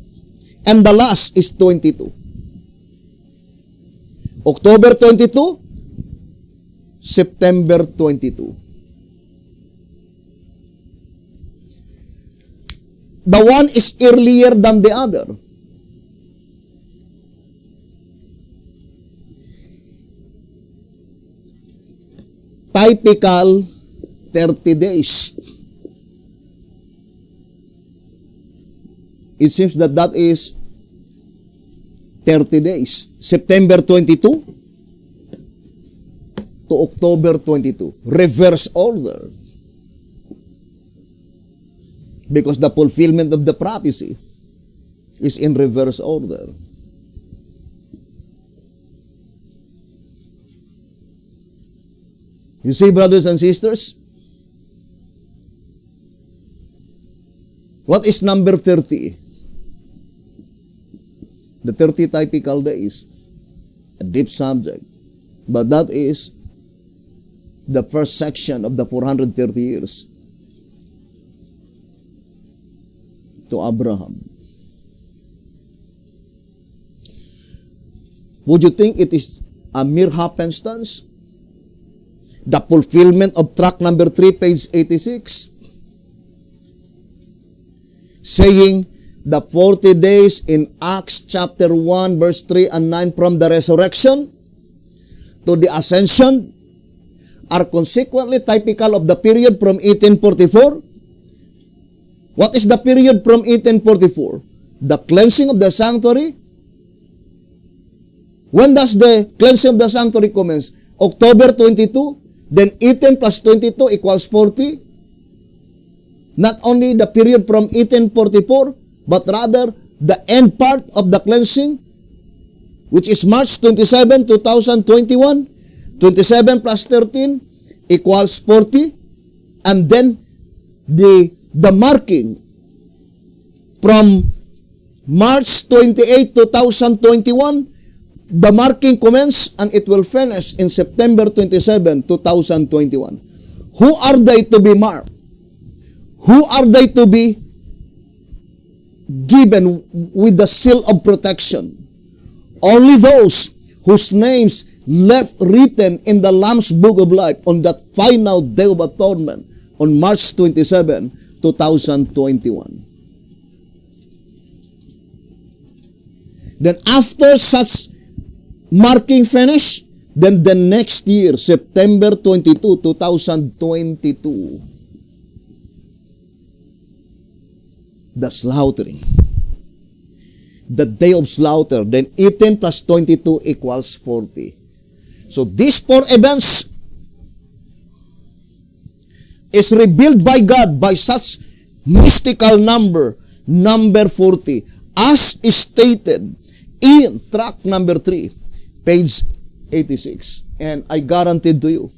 and the last is 22. October 22, September 22. The one is earlier than the other. Typical 30 days. It seems that is 30 days. September 22 to October 22. Reverse order. Because the fulfillment of the prophecy is in reverse order. You see, brothers and sisters, what is number 30? The 30 typical days, a deep subject. But that is the first section of the 430 years to Abraham. Would you think it is a mere happenstance? The fulfillment of tract number 3, page 86, saying The 40 days in Acts chapter 1 verse 3 and 9 from the resurrection to the ascension are consequently typical of the period from 1844. What is the period from 1844? The cleansing of the sanctuary. When does the cleansing of the sanctuary commence? October 22. Then 18 plus 22 equals 40. Not only the period from 1844, but rather the end part of the cleansing, which is March 27, 2021. 27 plus 13 equals 40. And then the marking from March 28, 2021, the marking commence and it will finish in September 27, 2021. Who are they to be marked? Who are they to be given with the seal of protection? Only those whose names left written in the Lamb's Book of Life on that final day of atonement on March 27, 2021. Then after such marking finish, then the next year, September 22, 2022, the slaughtering. The day of slaughter. Then 18 plus 22 equals 40. So these four events is revealed by God by such mystical number 40, as stated in tract number 3, page 86. And I guarantee to you,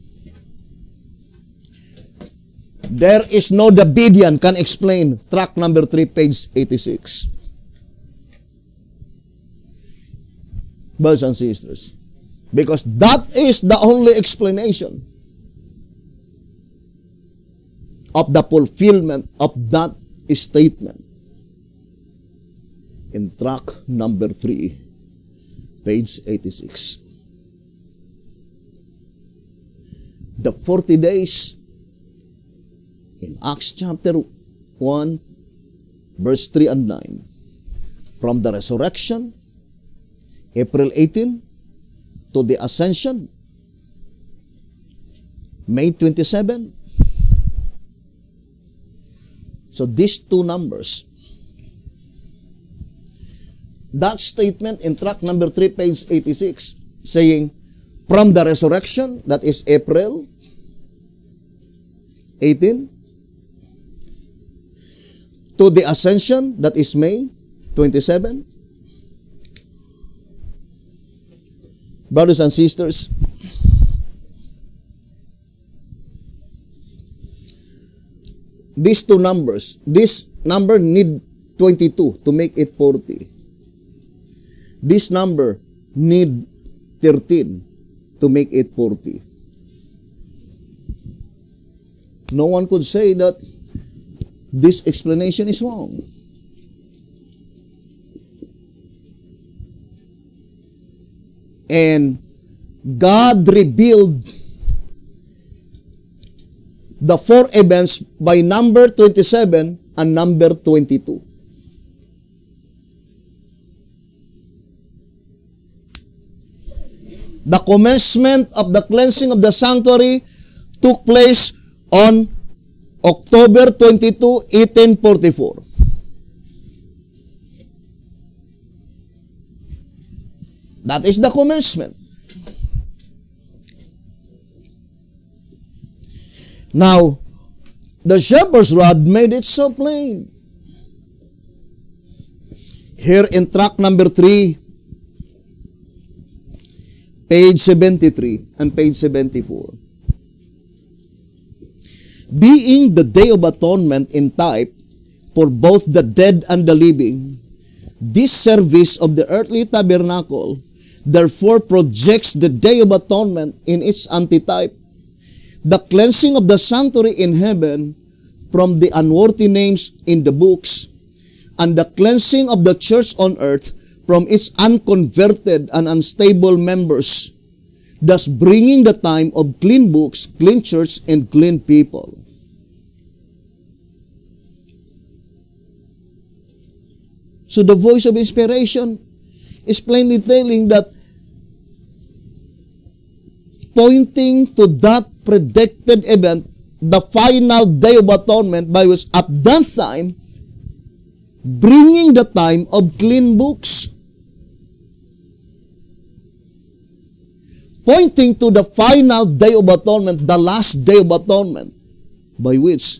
there is no Davidian can explain tract number 3, page 86. Brothers and sisters, because that is the only explanation of the fulfillment of that statement in tract number 3, page 86. The 40 days in Acts chapter 1, verse 3 and 9, from the resurrection, April 18, to the ascension, May 27. So these two numbers, that statement in tract number 3, page 86, saying, from the resurrection, that is April 18, to the ascension, that is May 27. Brothers and sisters, these two numbers, this number need 22 to make it 40. This number need 13 to make it 40. No one could say that this explanation is wrong. And God revealed the four events by number 27 and number 22. The commencement of the cleansing of the sanctuary took place on October 22, 1844. That is the commencement. Now, the shepherd's rod made it so plain. Here in tract number 3, page 73 and page 74. Being the Day of Atonement in type for both the dead and the living, this service of the earthly tabernacle therefore projects the Day of Atonement in its antitype, the cleansing of the sanctuary in heaven from the unworthy names in the books, and the cleansing of the church on earth from its unconverted and unstable members, thus bringing the time of clean books, clean church, and clean people. So the voice of inspiration is plainly telling that, pointing to that predicted event, the final day of atonement, by which at that time, bringing the time of clean books. Pointing to the final day of atonement, the last day of atonement, by which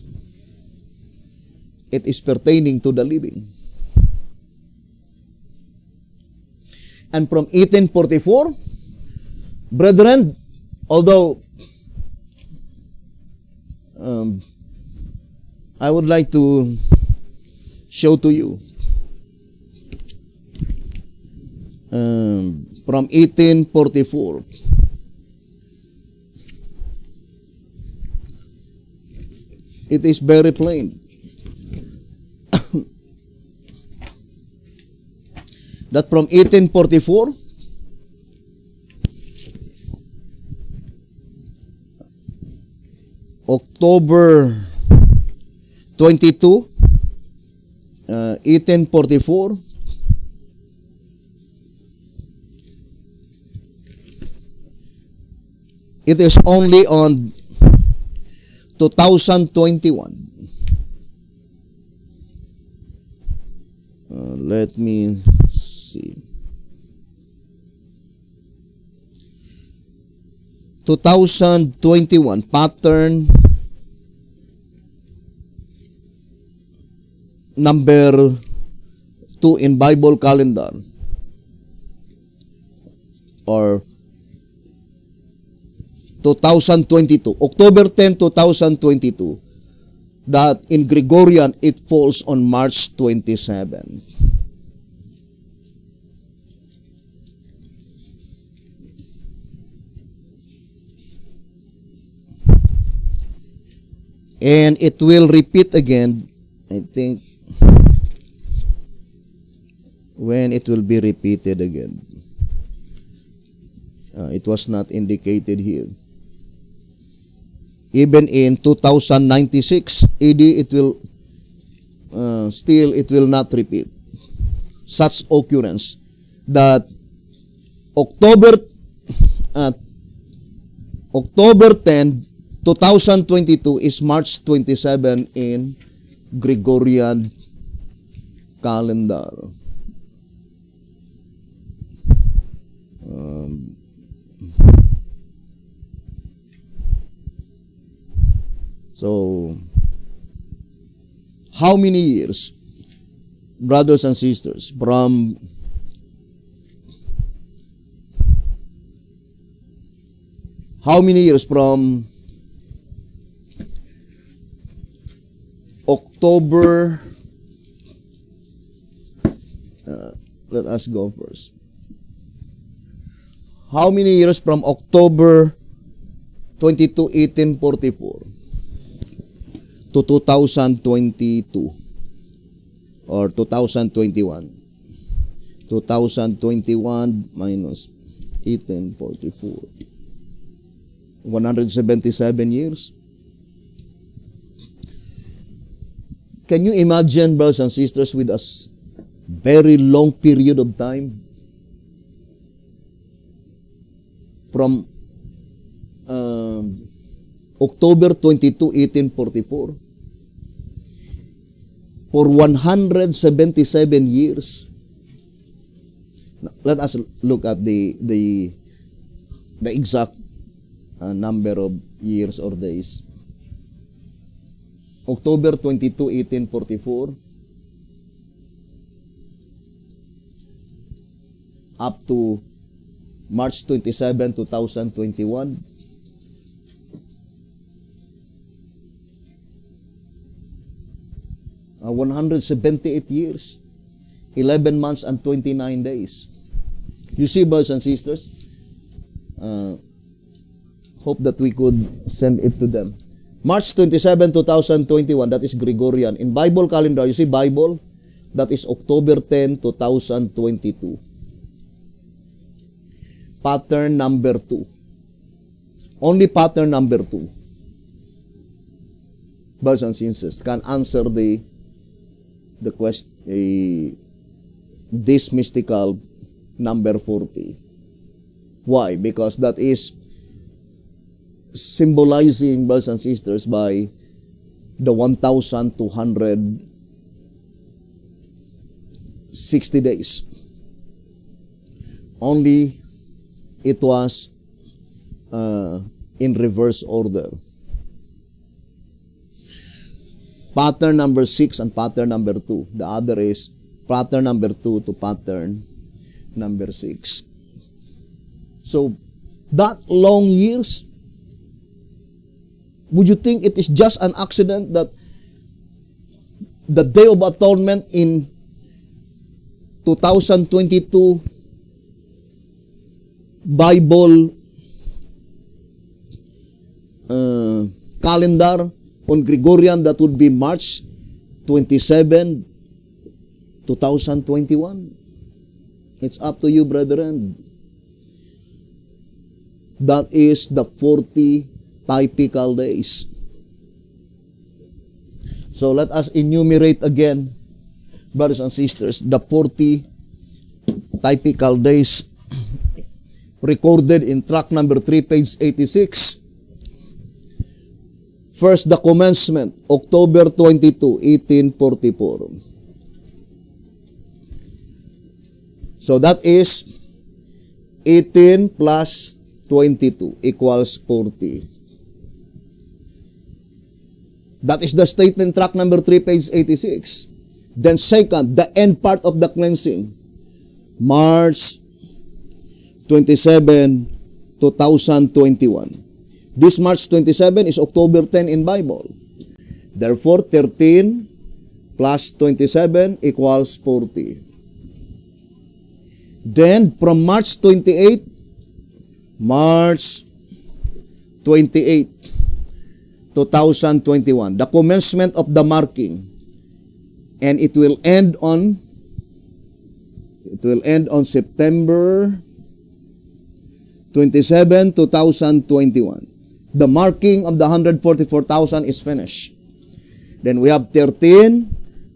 it is pertaining to the living. And from 1844, brethren, although I would like to show to you from 1844, it is very plain that from 1844, October 22, 1844, it is only on 2021. Let me see. 2021 pattern number 2 in Bible calendar, or 2022, October 10, 2022, that in Gregorian it falls on March 27. And it will repeat again, I think, when it will be repeated again. It was not indicated here. Even in 2096 AD, it will still it will not repeat such occurrence, that October 10, 2022 is March 27 in Gregorian calendar. So, how many years, brothers and sisters, from October, let us go first. How many years from October 22, 1844 to 2022 or 2021? 2021 minus 1844. 177 years. Can you imagine, brothers and sisters, with a very long period of time from October 22, 1844 for 177 years? Now, let us look at the exact number of years or days. October 22, 1844 up to March 27, 2021. Uh, 178 years, 11 months and 29 days. You see, brothers and sisters, hope that we could send it to them. March 27, 2021, that is Gregorian. In Bible calendar, you see Bible, that is October 10, 2022. Pattern number 2. Only pattern number 2, brothers and sisters, can answer the question, this mystical number 40. Why? Because that is symbolizing, brothers and sisters, by the 1,260 days. Only it was in reverse order. Pattern number 6 and pattern number 2. The other is pattern number 2 to pattern number 6. So, that long years, would you think it is just an accident that the Day of Atonement in 2022 Bible calendar on Gregorian, that would be March 27, 2021? It's up to you, brethren. That is the 40 typical days. So let us enumerate again, brothers and sisters, the 40 typical days recorded in tract number 3, page 86. First, the commencement, October 22, 1844. So that is 18 plus 22 equals 40. That is the statement, tract number 3, page 86. Then second, the end part of the cleansing, March 27, 2021. This March 27 is October 10 in Bible. Therefore, 13 plus 27 equals 40. Then, from March 28, March 28, 2021, the commencement of the marking, and it will end on September 27, 2021. The marking of the 144,000 is finished. Then we have 13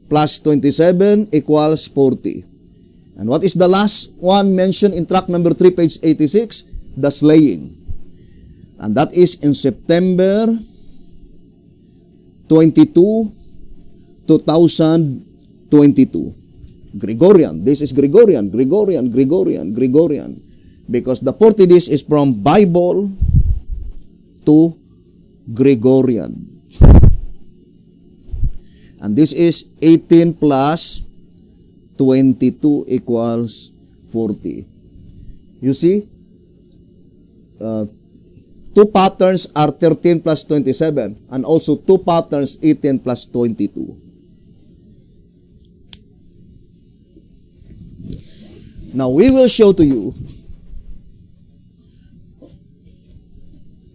plus 27 equals 40. And what is the last one mentioned in tract number 3, page 86? The slaying. And that is in September 22, 2022. Gregorian. This is Gregorian. Because the 40 days is from Bible to Gregorian. And this is 18 plus 22 equals 40. You see? Two patterns are 13 plus 27, and also two patterns 18 plus 22. Now we will show to you,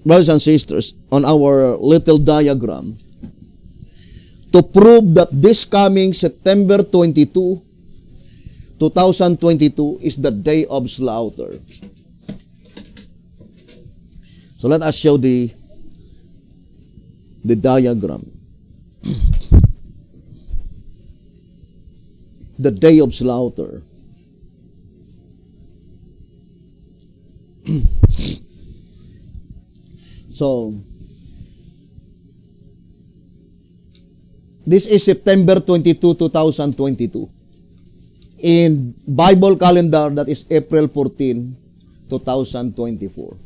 brothers and sisters, on our little diagram, to prove that this coming September 22, 2022 is the day of slaughter. So let us show the diagram. The day of slaughter. So, this is September 22, 2022. In Bible calendar, that is April 14, 2024.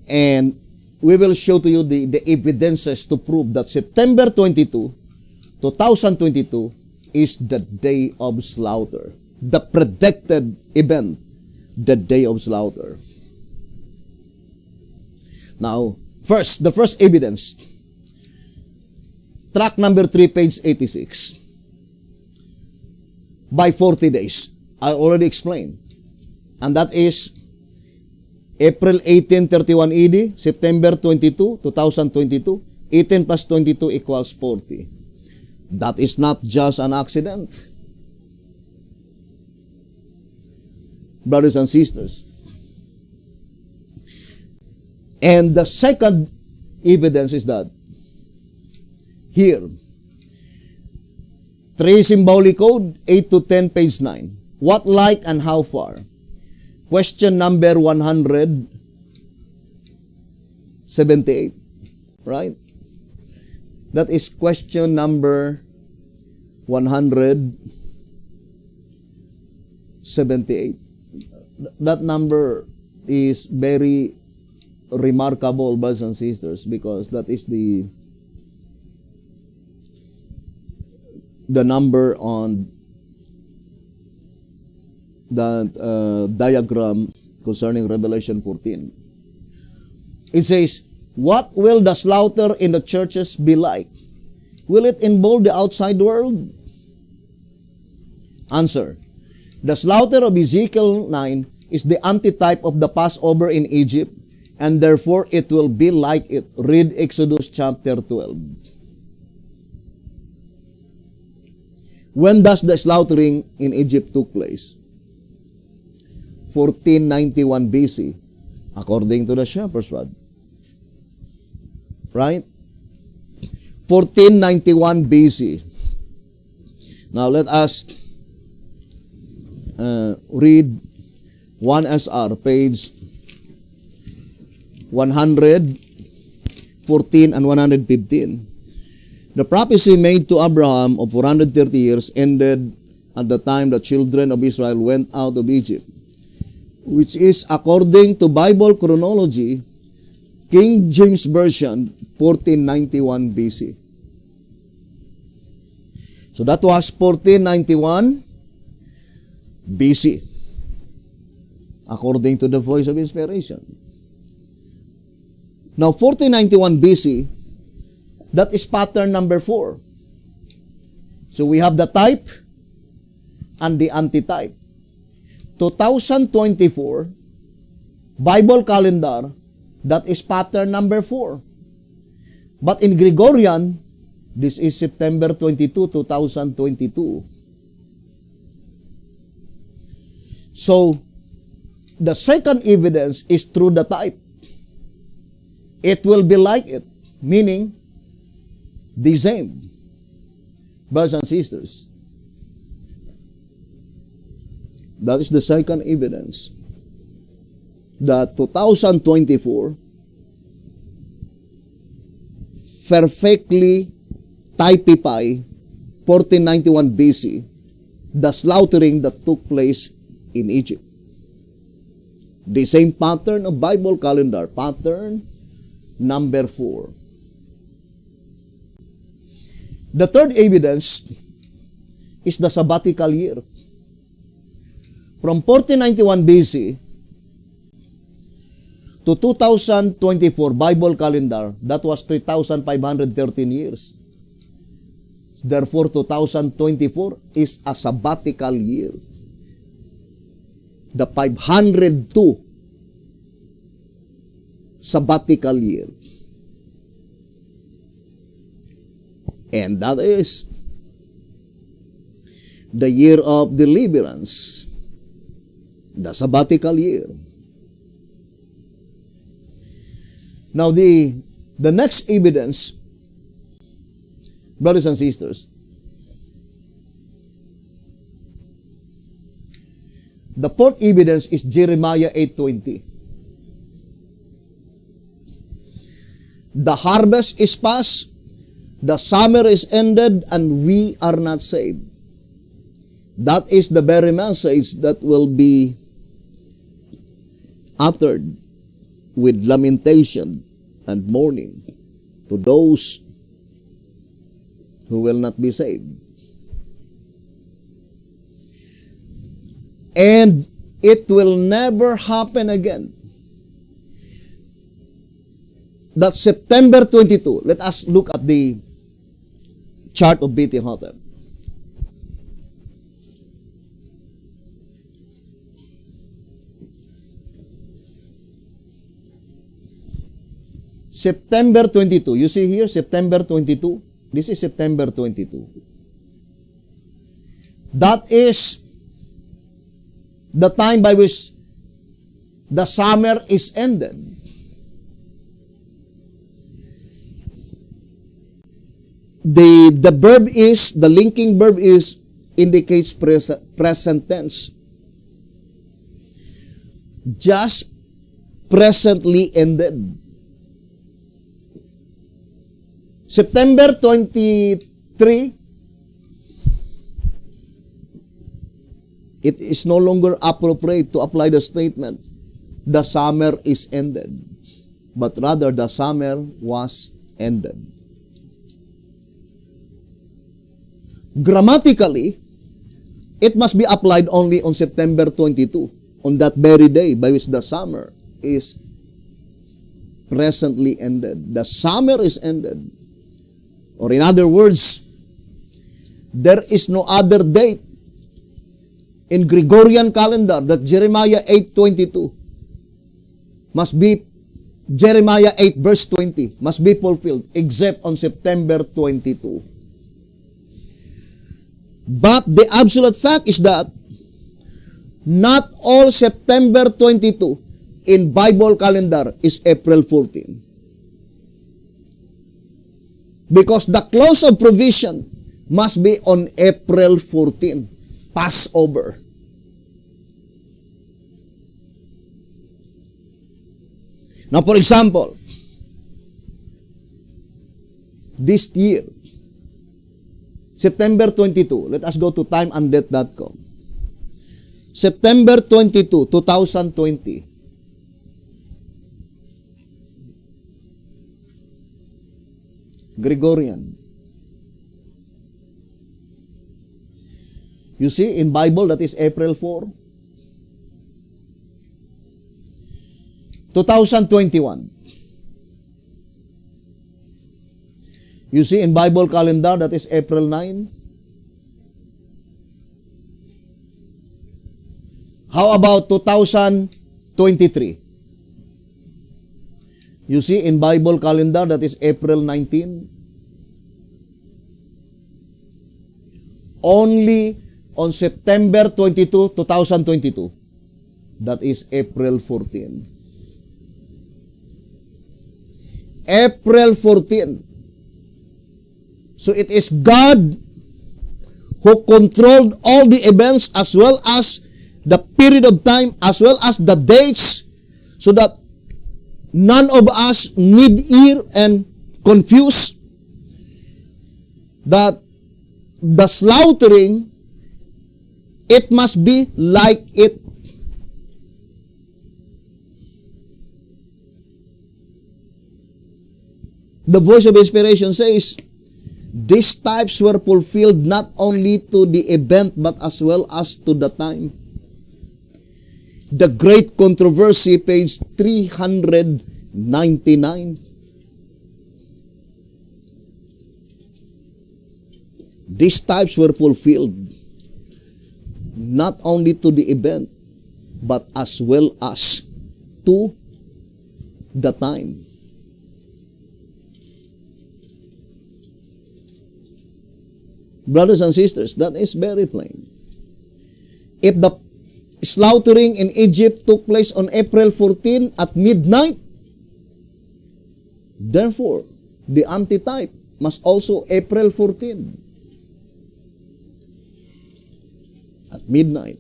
And we will show to you the evidences to prove that September 22, 2022 is the day of slaughter. The predicted event, the day of slaughter. Now, the first evidence, tract number 3, page 86. By 40 days. I already explained. And that is April 18, 31 AD, September 22, 2022, 18 plus 22 equals 40. That is not just an accident. Brothers and sisters. And the second evidence is that here, 3 Symbolic Code, 8 to 10, page 9. What like and how far? Question number 178. Right? That is question number 178. That number is very remarkable, brothers and sisters, because that is the number on that diagram concerning Revelation 14. It says, what will the slaughter in the churches be like? Will it involve the outside world? Answer. The slaughter of Ezekiel 9 is the antitype of the Passover in Egypt, and therefore it will be like it. Read Exodus chapter 12. When does the slaughtering in Egypt took place? 1491 BC, according to the Shepherd's Rod. Right? 1491 BC. Now let us read 1SR, page 114 and 115. The prophecy made to Abraham of 430 years ended at the time the children of Israel went out of Egypt, which is, according to Bible chronology, King James Version, 1491 BC. So that was 1491 BC, according to the voice of inspiration. Now, 1491 BC, that is pattern number 4. So we have the type and the antitype. 2024 Bible calendar, that is pattern number 4. But in Gregorian, this is September 22, 2022. So, the second evidence is through the type. It will be like it, meaning the same. Brothers and sisters, that is the second evidence that 2024 perfectly typify 1491 BC, the slaughtering that took place in Egypt. The same pattern of Bible calendar, pattern number 4. The third evidence is the sabbatical year. From 1491 BC to 2024 Bible calendar, that was 3,513 years. Therefore, 2024 is a sabbatical year. The 502 sabbatical year. And that is the year of deliverance, the sabbatical year. Now, the next evidence, brothers and sisters, the fourth evidence is Jeremiah 8:20. The harvest is past, the summer is ended, and we are not saved. That is the very message that will be uttered with lamentation and mourning to those who will not be saved. And it will never happen again. That September 22, let us look at the chart of BT Hotel. September 22. You see here, September 22. This is September 22. That is the time by which the summer is ended. The verb is, the linking verb is indicates present tense. Just presently ended. September 23, it is no longer appropriate to apply the statement, the summer is ended, but rather the summer was ended. Grammatically, it must be applied only on September 22, on that very day by which the summer is presently ended. The summer is ended. Or in other words, there is no other date in Gregorian calendar that Jeremiah 8:22 must be, Jeremiah 8 verse 20 must be fulfilled except on September 22. But the absolute fact is that not all September 22 in Bible calendar is April 14. Because the close of provision must be on April 14, Passover. Now, for example, this year, September 22, let us go to timeanddeath.com. September 22, 2020. Gregorian. You see, in Bible, that is April 4. 2021. You see, in Bible calendar, that is April 9. How about 2023? You see, in Bible calendar, that is April 19. Only on September 22, 2022. That is April 14. April 14. So it is God who controlled all the events as well as the period of time as well as the dates so that none of us need hear and confuse that the slaughtering, it must be like it. The Voice of Inspiration says, these types were fulfilled not only to the event but as well as to the time. The Great Controversy, page 399. These types were fulfilled not only to the event but as well as to the time. Brothers and sisters, that is very plain. If the slaughtering in Egypt took place on April 14 at midnight, therefore, the antitype must also April 14 at midnight.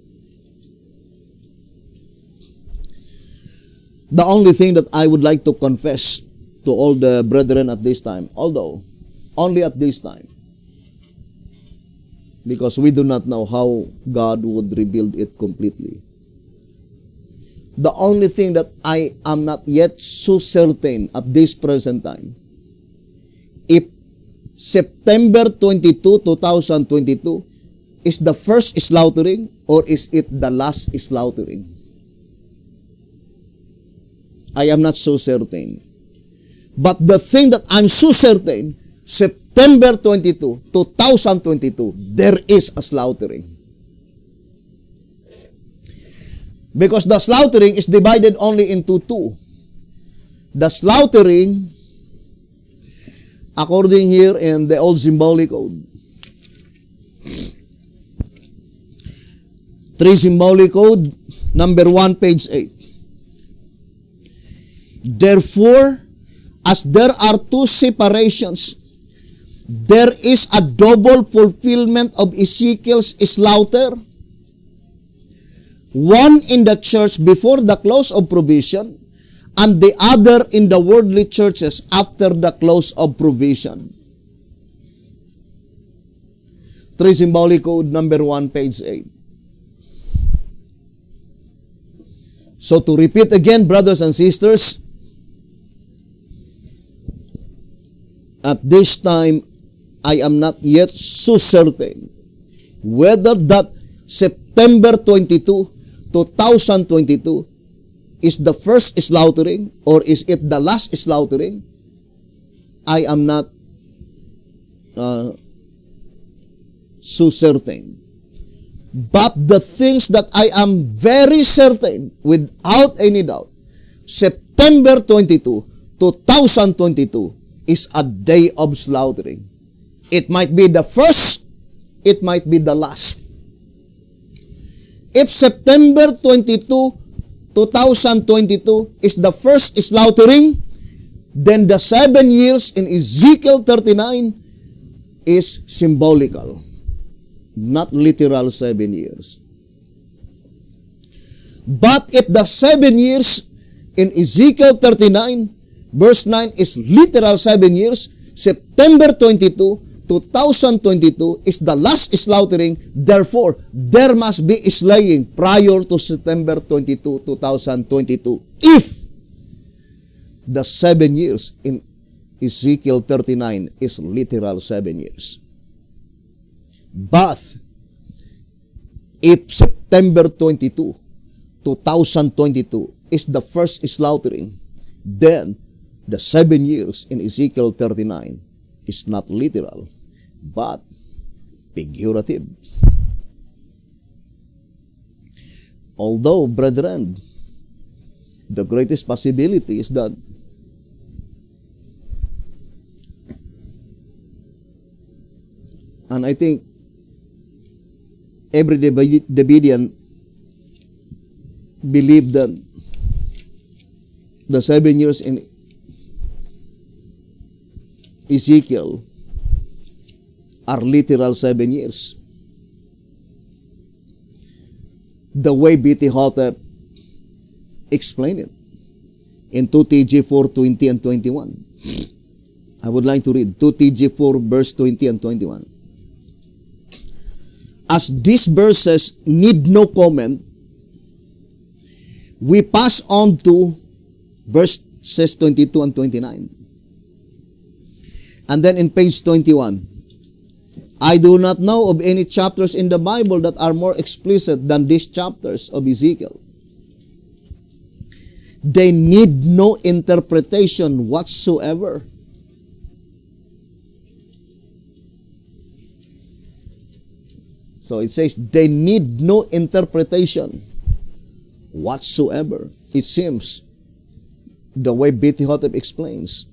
The only thing that I would like to confess to all the brethren at this time, although only at this time, because we do not know how God would rebuild it completely. The only thing that I am not yet so certain at this present time, if September 22, 2022 is the first slaughtering or is it the last slaughtering? I am not so certain. But the thing that I'm so certain, September 22, 2022, there is a slaughtering. Because the slaughtering is divided only into two. The slaughtering, according here in the Old Symbolic Code, 3 Symbolic Code, number 1, page 8. Therefore, as there are two separations, there is a double fulfillment of Ezekiel's slaughter. One in the church before the close of provision, and the other in the worldly churches after the close of provision. 3 Symbolic Code number 1, page 8. So to repeat again, brothers and sisters, at this time, I am not yet so certain whether that September 22, 2022 is the first slaughtering or is it the last slaughtering. I am not so certain. But the things that I am very certain, without any doubt, September 22, 2022 is a day of slaughtering. It might be the first, it might be the last. If September 22, 2022 is the first slaughtering, then the 7 years in Ezekiel 39 is symbolical, not literal 7 years. But if the 7 years in Ezekiel 39, verse 9 is literal 7 years, September 22, 2022 is the last slaughtering. Therefore, there must be slaying prior to September 22, 2022. If the 7 years in Ezekiel 39 is literal 7 years. But if September 22, 2022 is the first slaughtering, then the 7 years in Ezekiel 39 is not literal, but figurative. Although, brethren, the greatest possibility is that and I think every Davidian believed that the 7 years in Ezekiel are literal 7 years. The way B.T. Hotep explained it in 2 TG 4:20 and 21. I would like to read 2 TG 4 verse 20 and 21. As these verses need no comment, we pass on to verses 22 and 29. And then in page 21, I do not know of any chapters in the Bible that are more explicit than these chapters of Ezekiel. They need no interpretation whatsoever. So it says, they need no interpretation whatsoever. It seems, the way B.T. Hotep explains,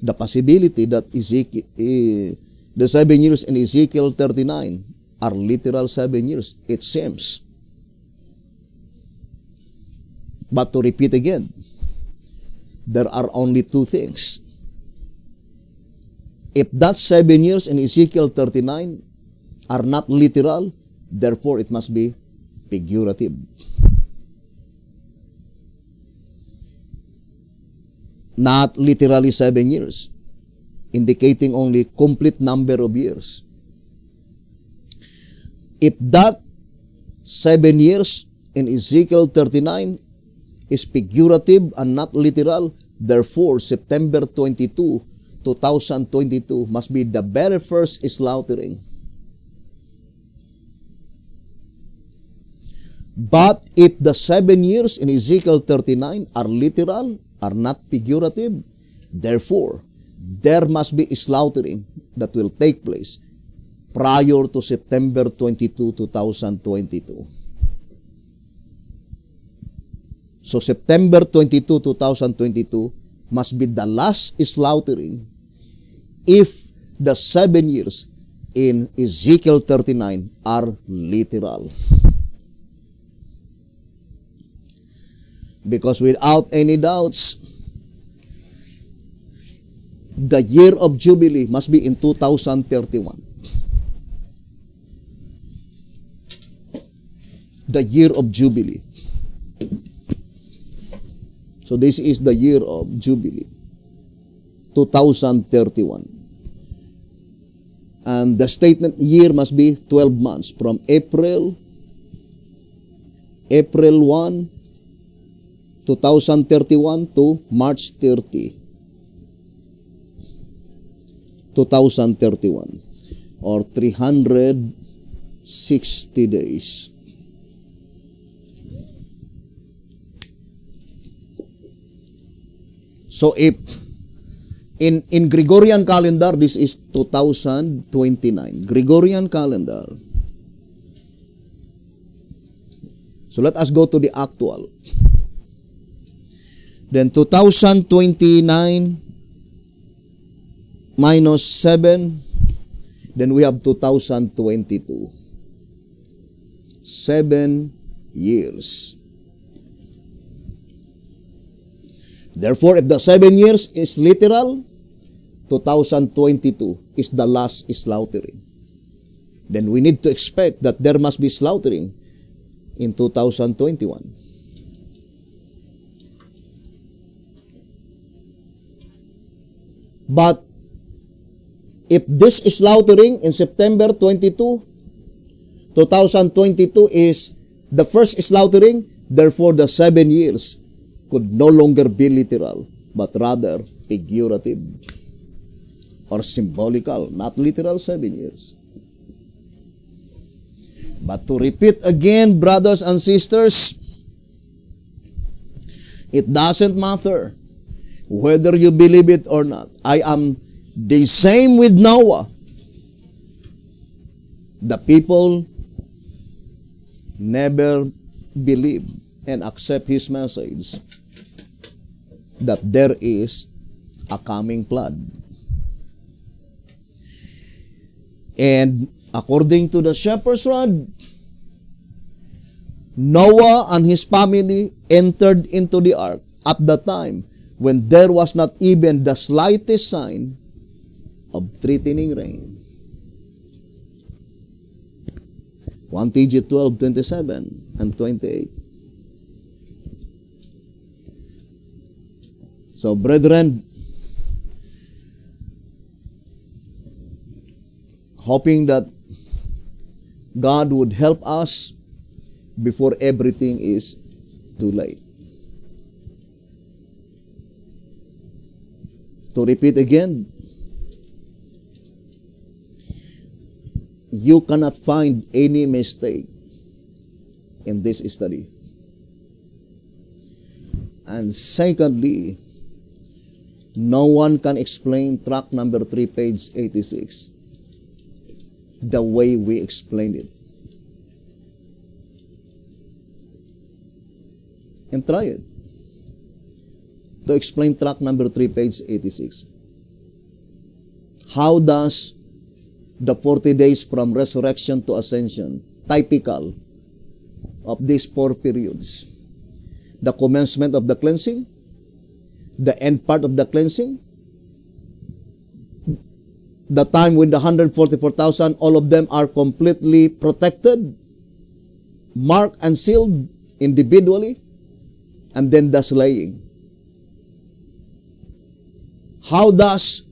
the possibility that the 7 years in Ezekiel 39 are literal 7 years, it seems. But to repeat again, there are only two things. If that 7 years in Ezekiel 39 are not literal, therefore it must be figurative. Not literally 7 years, indicating only complete number of years. If that 7 years in Ezekiel 39 is figurative and not literal, therefore September 22, 2022 must be the very first slaughtering. But if the 7 years in Ezekiel 39 are literal, are not figurative, therefore, there must be slaughtering that will take place prior to September 22, 2022. So September 22, 2022 must be the last slaughtering if the 7 years in Ezekiel 39 are literal. Because without any doubts, the year of Jubilee must be in 2031. The year of Jubilee. So this is the year of Jubilee, 2031. And the statement year must be 12 months from April 1, 2031 to March 30, 2031, or 360 days. So if in Gregorian calendar, this is 2029. Gregorian calendar. So let us go to the actual. Then 2029 minus 7, then we have 2022. 7 years. Therefore, if the 7 years is literal, 2022 is the last slaughtering. Then we need to expect that there must be slaughtering in 2021. But if this slaughtering in September 22, 2022 is the first slaughtering, therefore the 7 years could no longer be literal, but rather figurative or symbolical, not literal 7 years. But to repeat again, brothers and sisters, it doesn't matter whether you believe it or not. I am the same with Noah. The people never believe and accept his message that there is a coming flood. And according to the shepherd's rod, Noah and his family entered into the ark at the time when there was not even the slightest sign of threatening rain. 1 TG 12:27 and 28. So, brethren, hoping that God would help us before everything is too late. To repeat again, you cannot find any mistake in this study. And secondly, no one can explain track number 3, page 86, the way we explained it. And try it. To explain track number 3, page 86. How does the 40 days from resurrection to ascension, typical of these 4 periods, the commencement of the cleansing, the end part of the cleansing, the time when the 144,000, all of them are completely protected, marked and sealed individually, and then the slaying. How does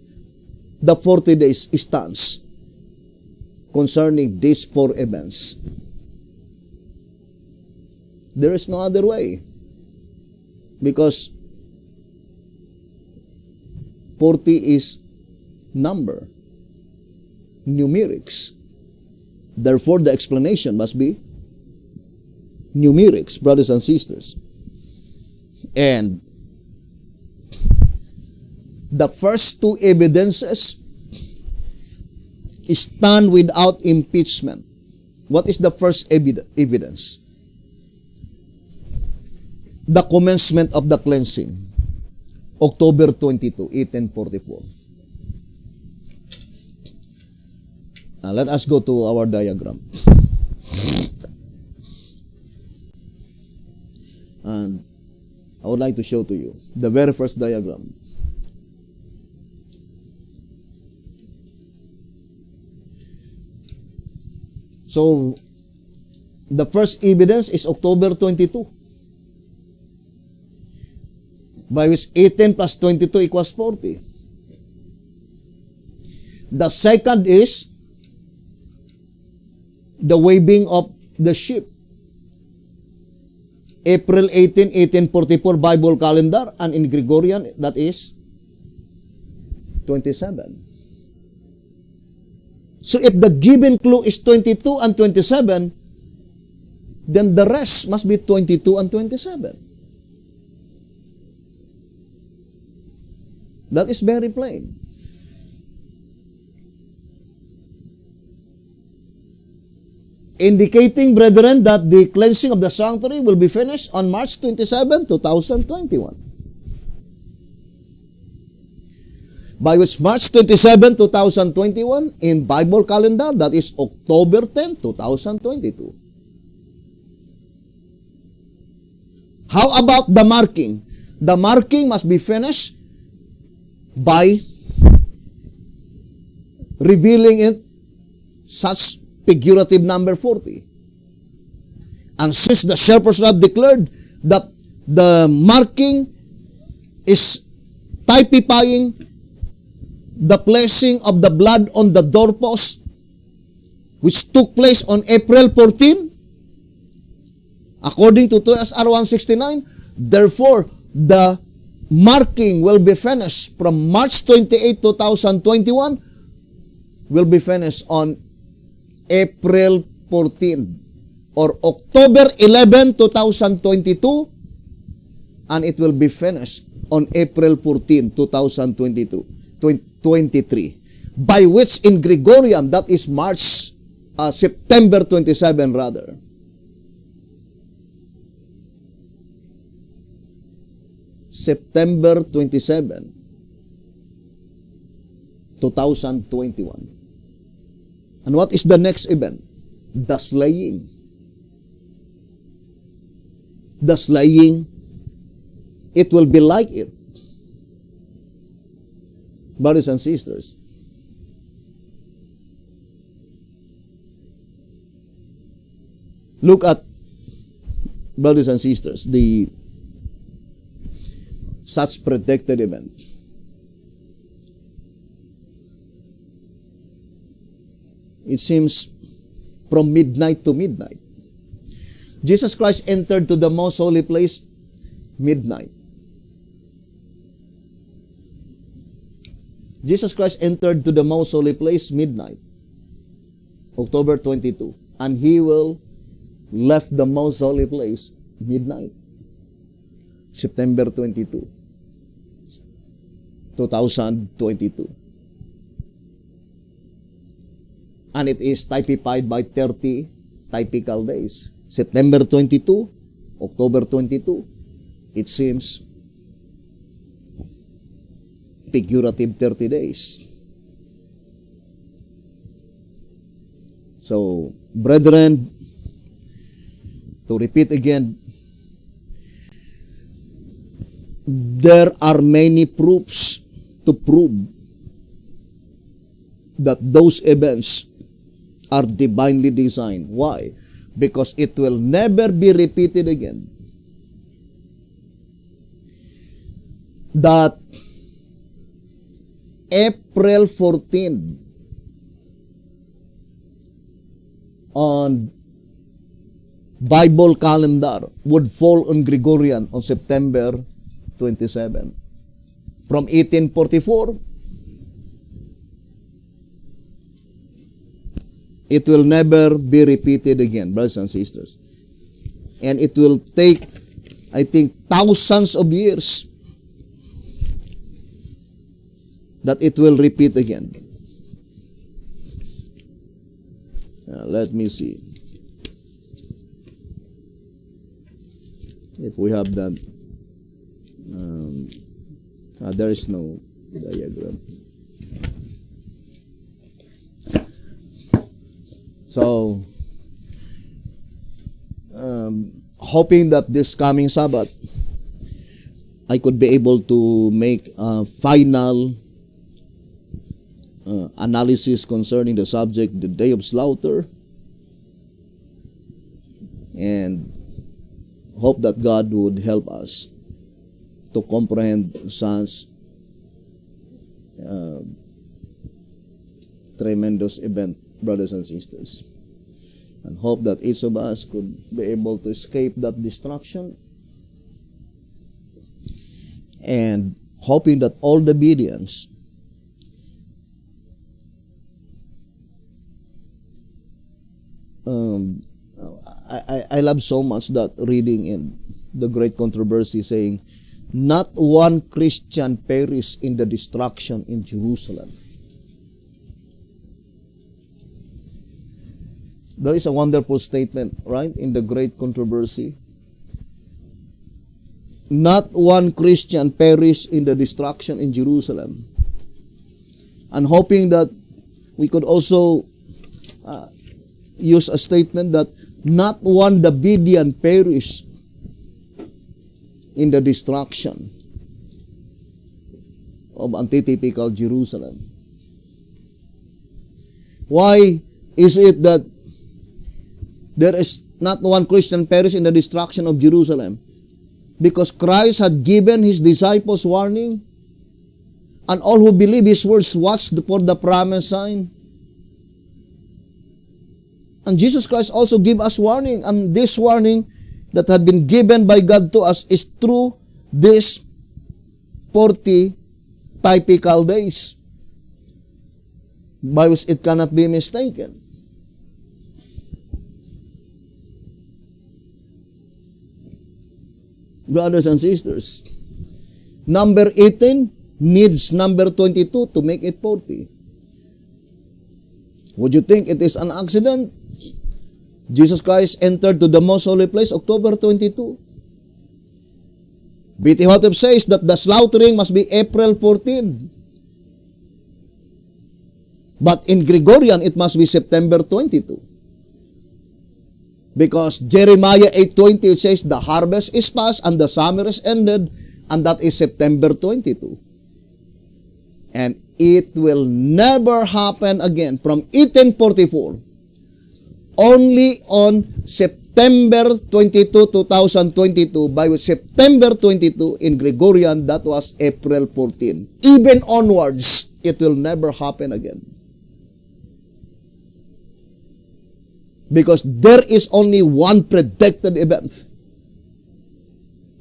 the 40 days stands concerning these 4 events? There is no other way, because 40 is number, numerics. Therefore, the explanation must be numerics, brothers and sisters. And the first 2 evidences stand without impeachment. What is the first evidence? The commencement of the cleansing. October 22, 1844. Now, let us go to our diagram. And I would like to show to you the very first diagram. So, the first evidence is October 22, by which 18 plus 22 equals 40. The second is the waving of the ship. April 18, 1844 Bible calendar, and in Gregorian, that is 27. So if the given clue is 22 and 27, then the rest must be 22 and 27. That is very plain. Indicating, brethren, that the cleansing of the sanctuary will be finished on March 27, 2021. By which March 27, 2021, in Bible calendar, that is October 10, 2022. How about the marking? The marking must be finished by revealing it such figurative number 40. And since the shepherd's rod declared that the marking is typifying the placing of the blood on the doorpost, which took place on April 14, according to 2 SR 169, therefore, the marking will be finished from March 28, 2021, will be finished on April 14 or October 11, 2022, and it will be finished on April 14, 2022, 23, by which in Gregorian, that is September 27 rather. September 27, 2021. And what is the next event? The slaying. The slaying, it will be like it. Brothers and sisters, look at, brothers and sisters, the such predicted event. It seems from midnight to midnight. Jesus Christ entered to the most holy place midnight. Jesus Christ entered to the most holy place midnight, October 22, and he will left the most holy place midnight, September 22, 2022. And it is typified by 30 typical days. September 22, October 22, it seems figurative 30 days. So, brethren, to repeat again, there are many proofs to prove that those events are divinely designed. Why? Because it will never be repeated again. That April 14 on Bible calendar would fall on Gregorian on September 27. From 1844, it will never be repeated again, brothers and sisters. And it will take, I think, thousands of years that it will repeat again. Let me see if we have that. There is no diagram. So, hoping that this coming Sabbath, I could be able to make a final analysis concerning the subject, the day of slaughter, And hope that God would help us to comprehend such tremendous event, brothers and sisters. And hope that each of us could be able to escape that destruction. And hoping that all the obedience I love so much that reading in the Great Controversy saying, not one Christian perished in the destruction in Jerusalem. That is a wonderful statement, right? In the Great Controversy. Not one Christian perished in the destruction in Jerusalem. And hoping that we could also use a statement that not one Davidian perished in the destruction of antitypical Jerusalem. Why is it that there is not one Christian perished in the destruction of Jerusalem? Because Christ had given His disciples warning, and all who believe His words watched for the promised sign. And Jesus Christ also gave us warning, and this warning that had been given by God to us is through these 40 typical days, by which it cannot be mistaken. Brothers and sisters, number 18 needs number 22 to make it 40. Would you think it is an accident? Jesus Christ entered to the most holy place October 22. B.T. Hotep says that the slaughtering must be April 14. But in Gregorian, it must be September 22. Because Jeremiah 8:20 says the harvest is past and the summer is ended, and that is September 22. And it will never happen again from 1844. Only on September 22, 2022, by September 22 in Gregorian, that was April 14. Even onwards, it will never happen again. Because there is only one predicted event,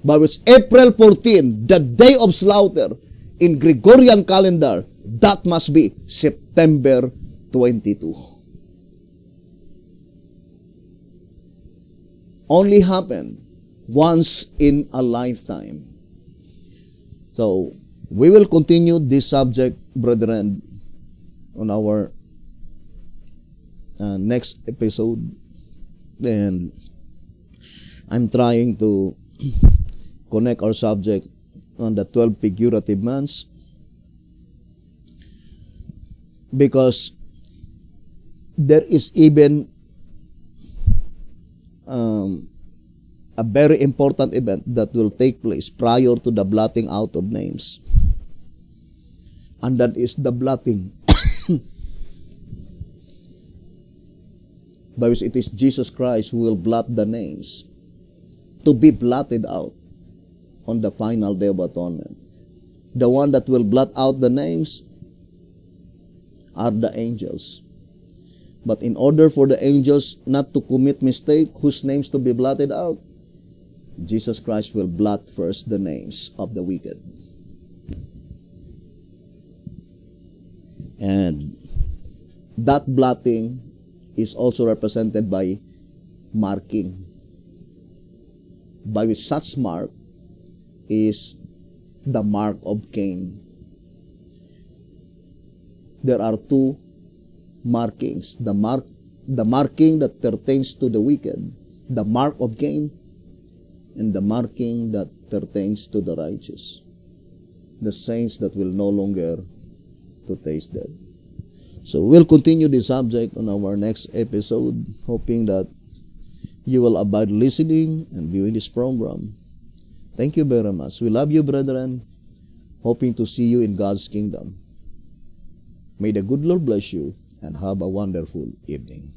by which April 14, the day of slaughter, in Gregorian calendar, that must be September 22. Only happen once in a lifetime. So, we will continue this subject, brethren, on our next episode. And I'm trying to connect our subject on the 12 figurative months, because there is even a very important event that will take place prior to the blotting out of names, and that is the blotting by which it is Jesus Christ who will blot the names to be blotted out on the final day of atonement. The one that will blot out the names are the angels. But in order for the angels not to commit mistake, whose names to be blotted out, Jesus Christ will blot first the names of the wicked. And that blotting is also represented by marking, by which such mark is the mark of Cain. There are two markings, the marking that pertains to the wicked, the mark of Cain, and the marking that pertains to the righteous, the saints that will no longer to taste death. So we'll continue this subject on our next episode, hoping that you will abide listening and viewing this program. Thank you very much. We love you, brethren, hoping to see you in God's kingdom. May the good Lord bless you, and have a wonderful evening.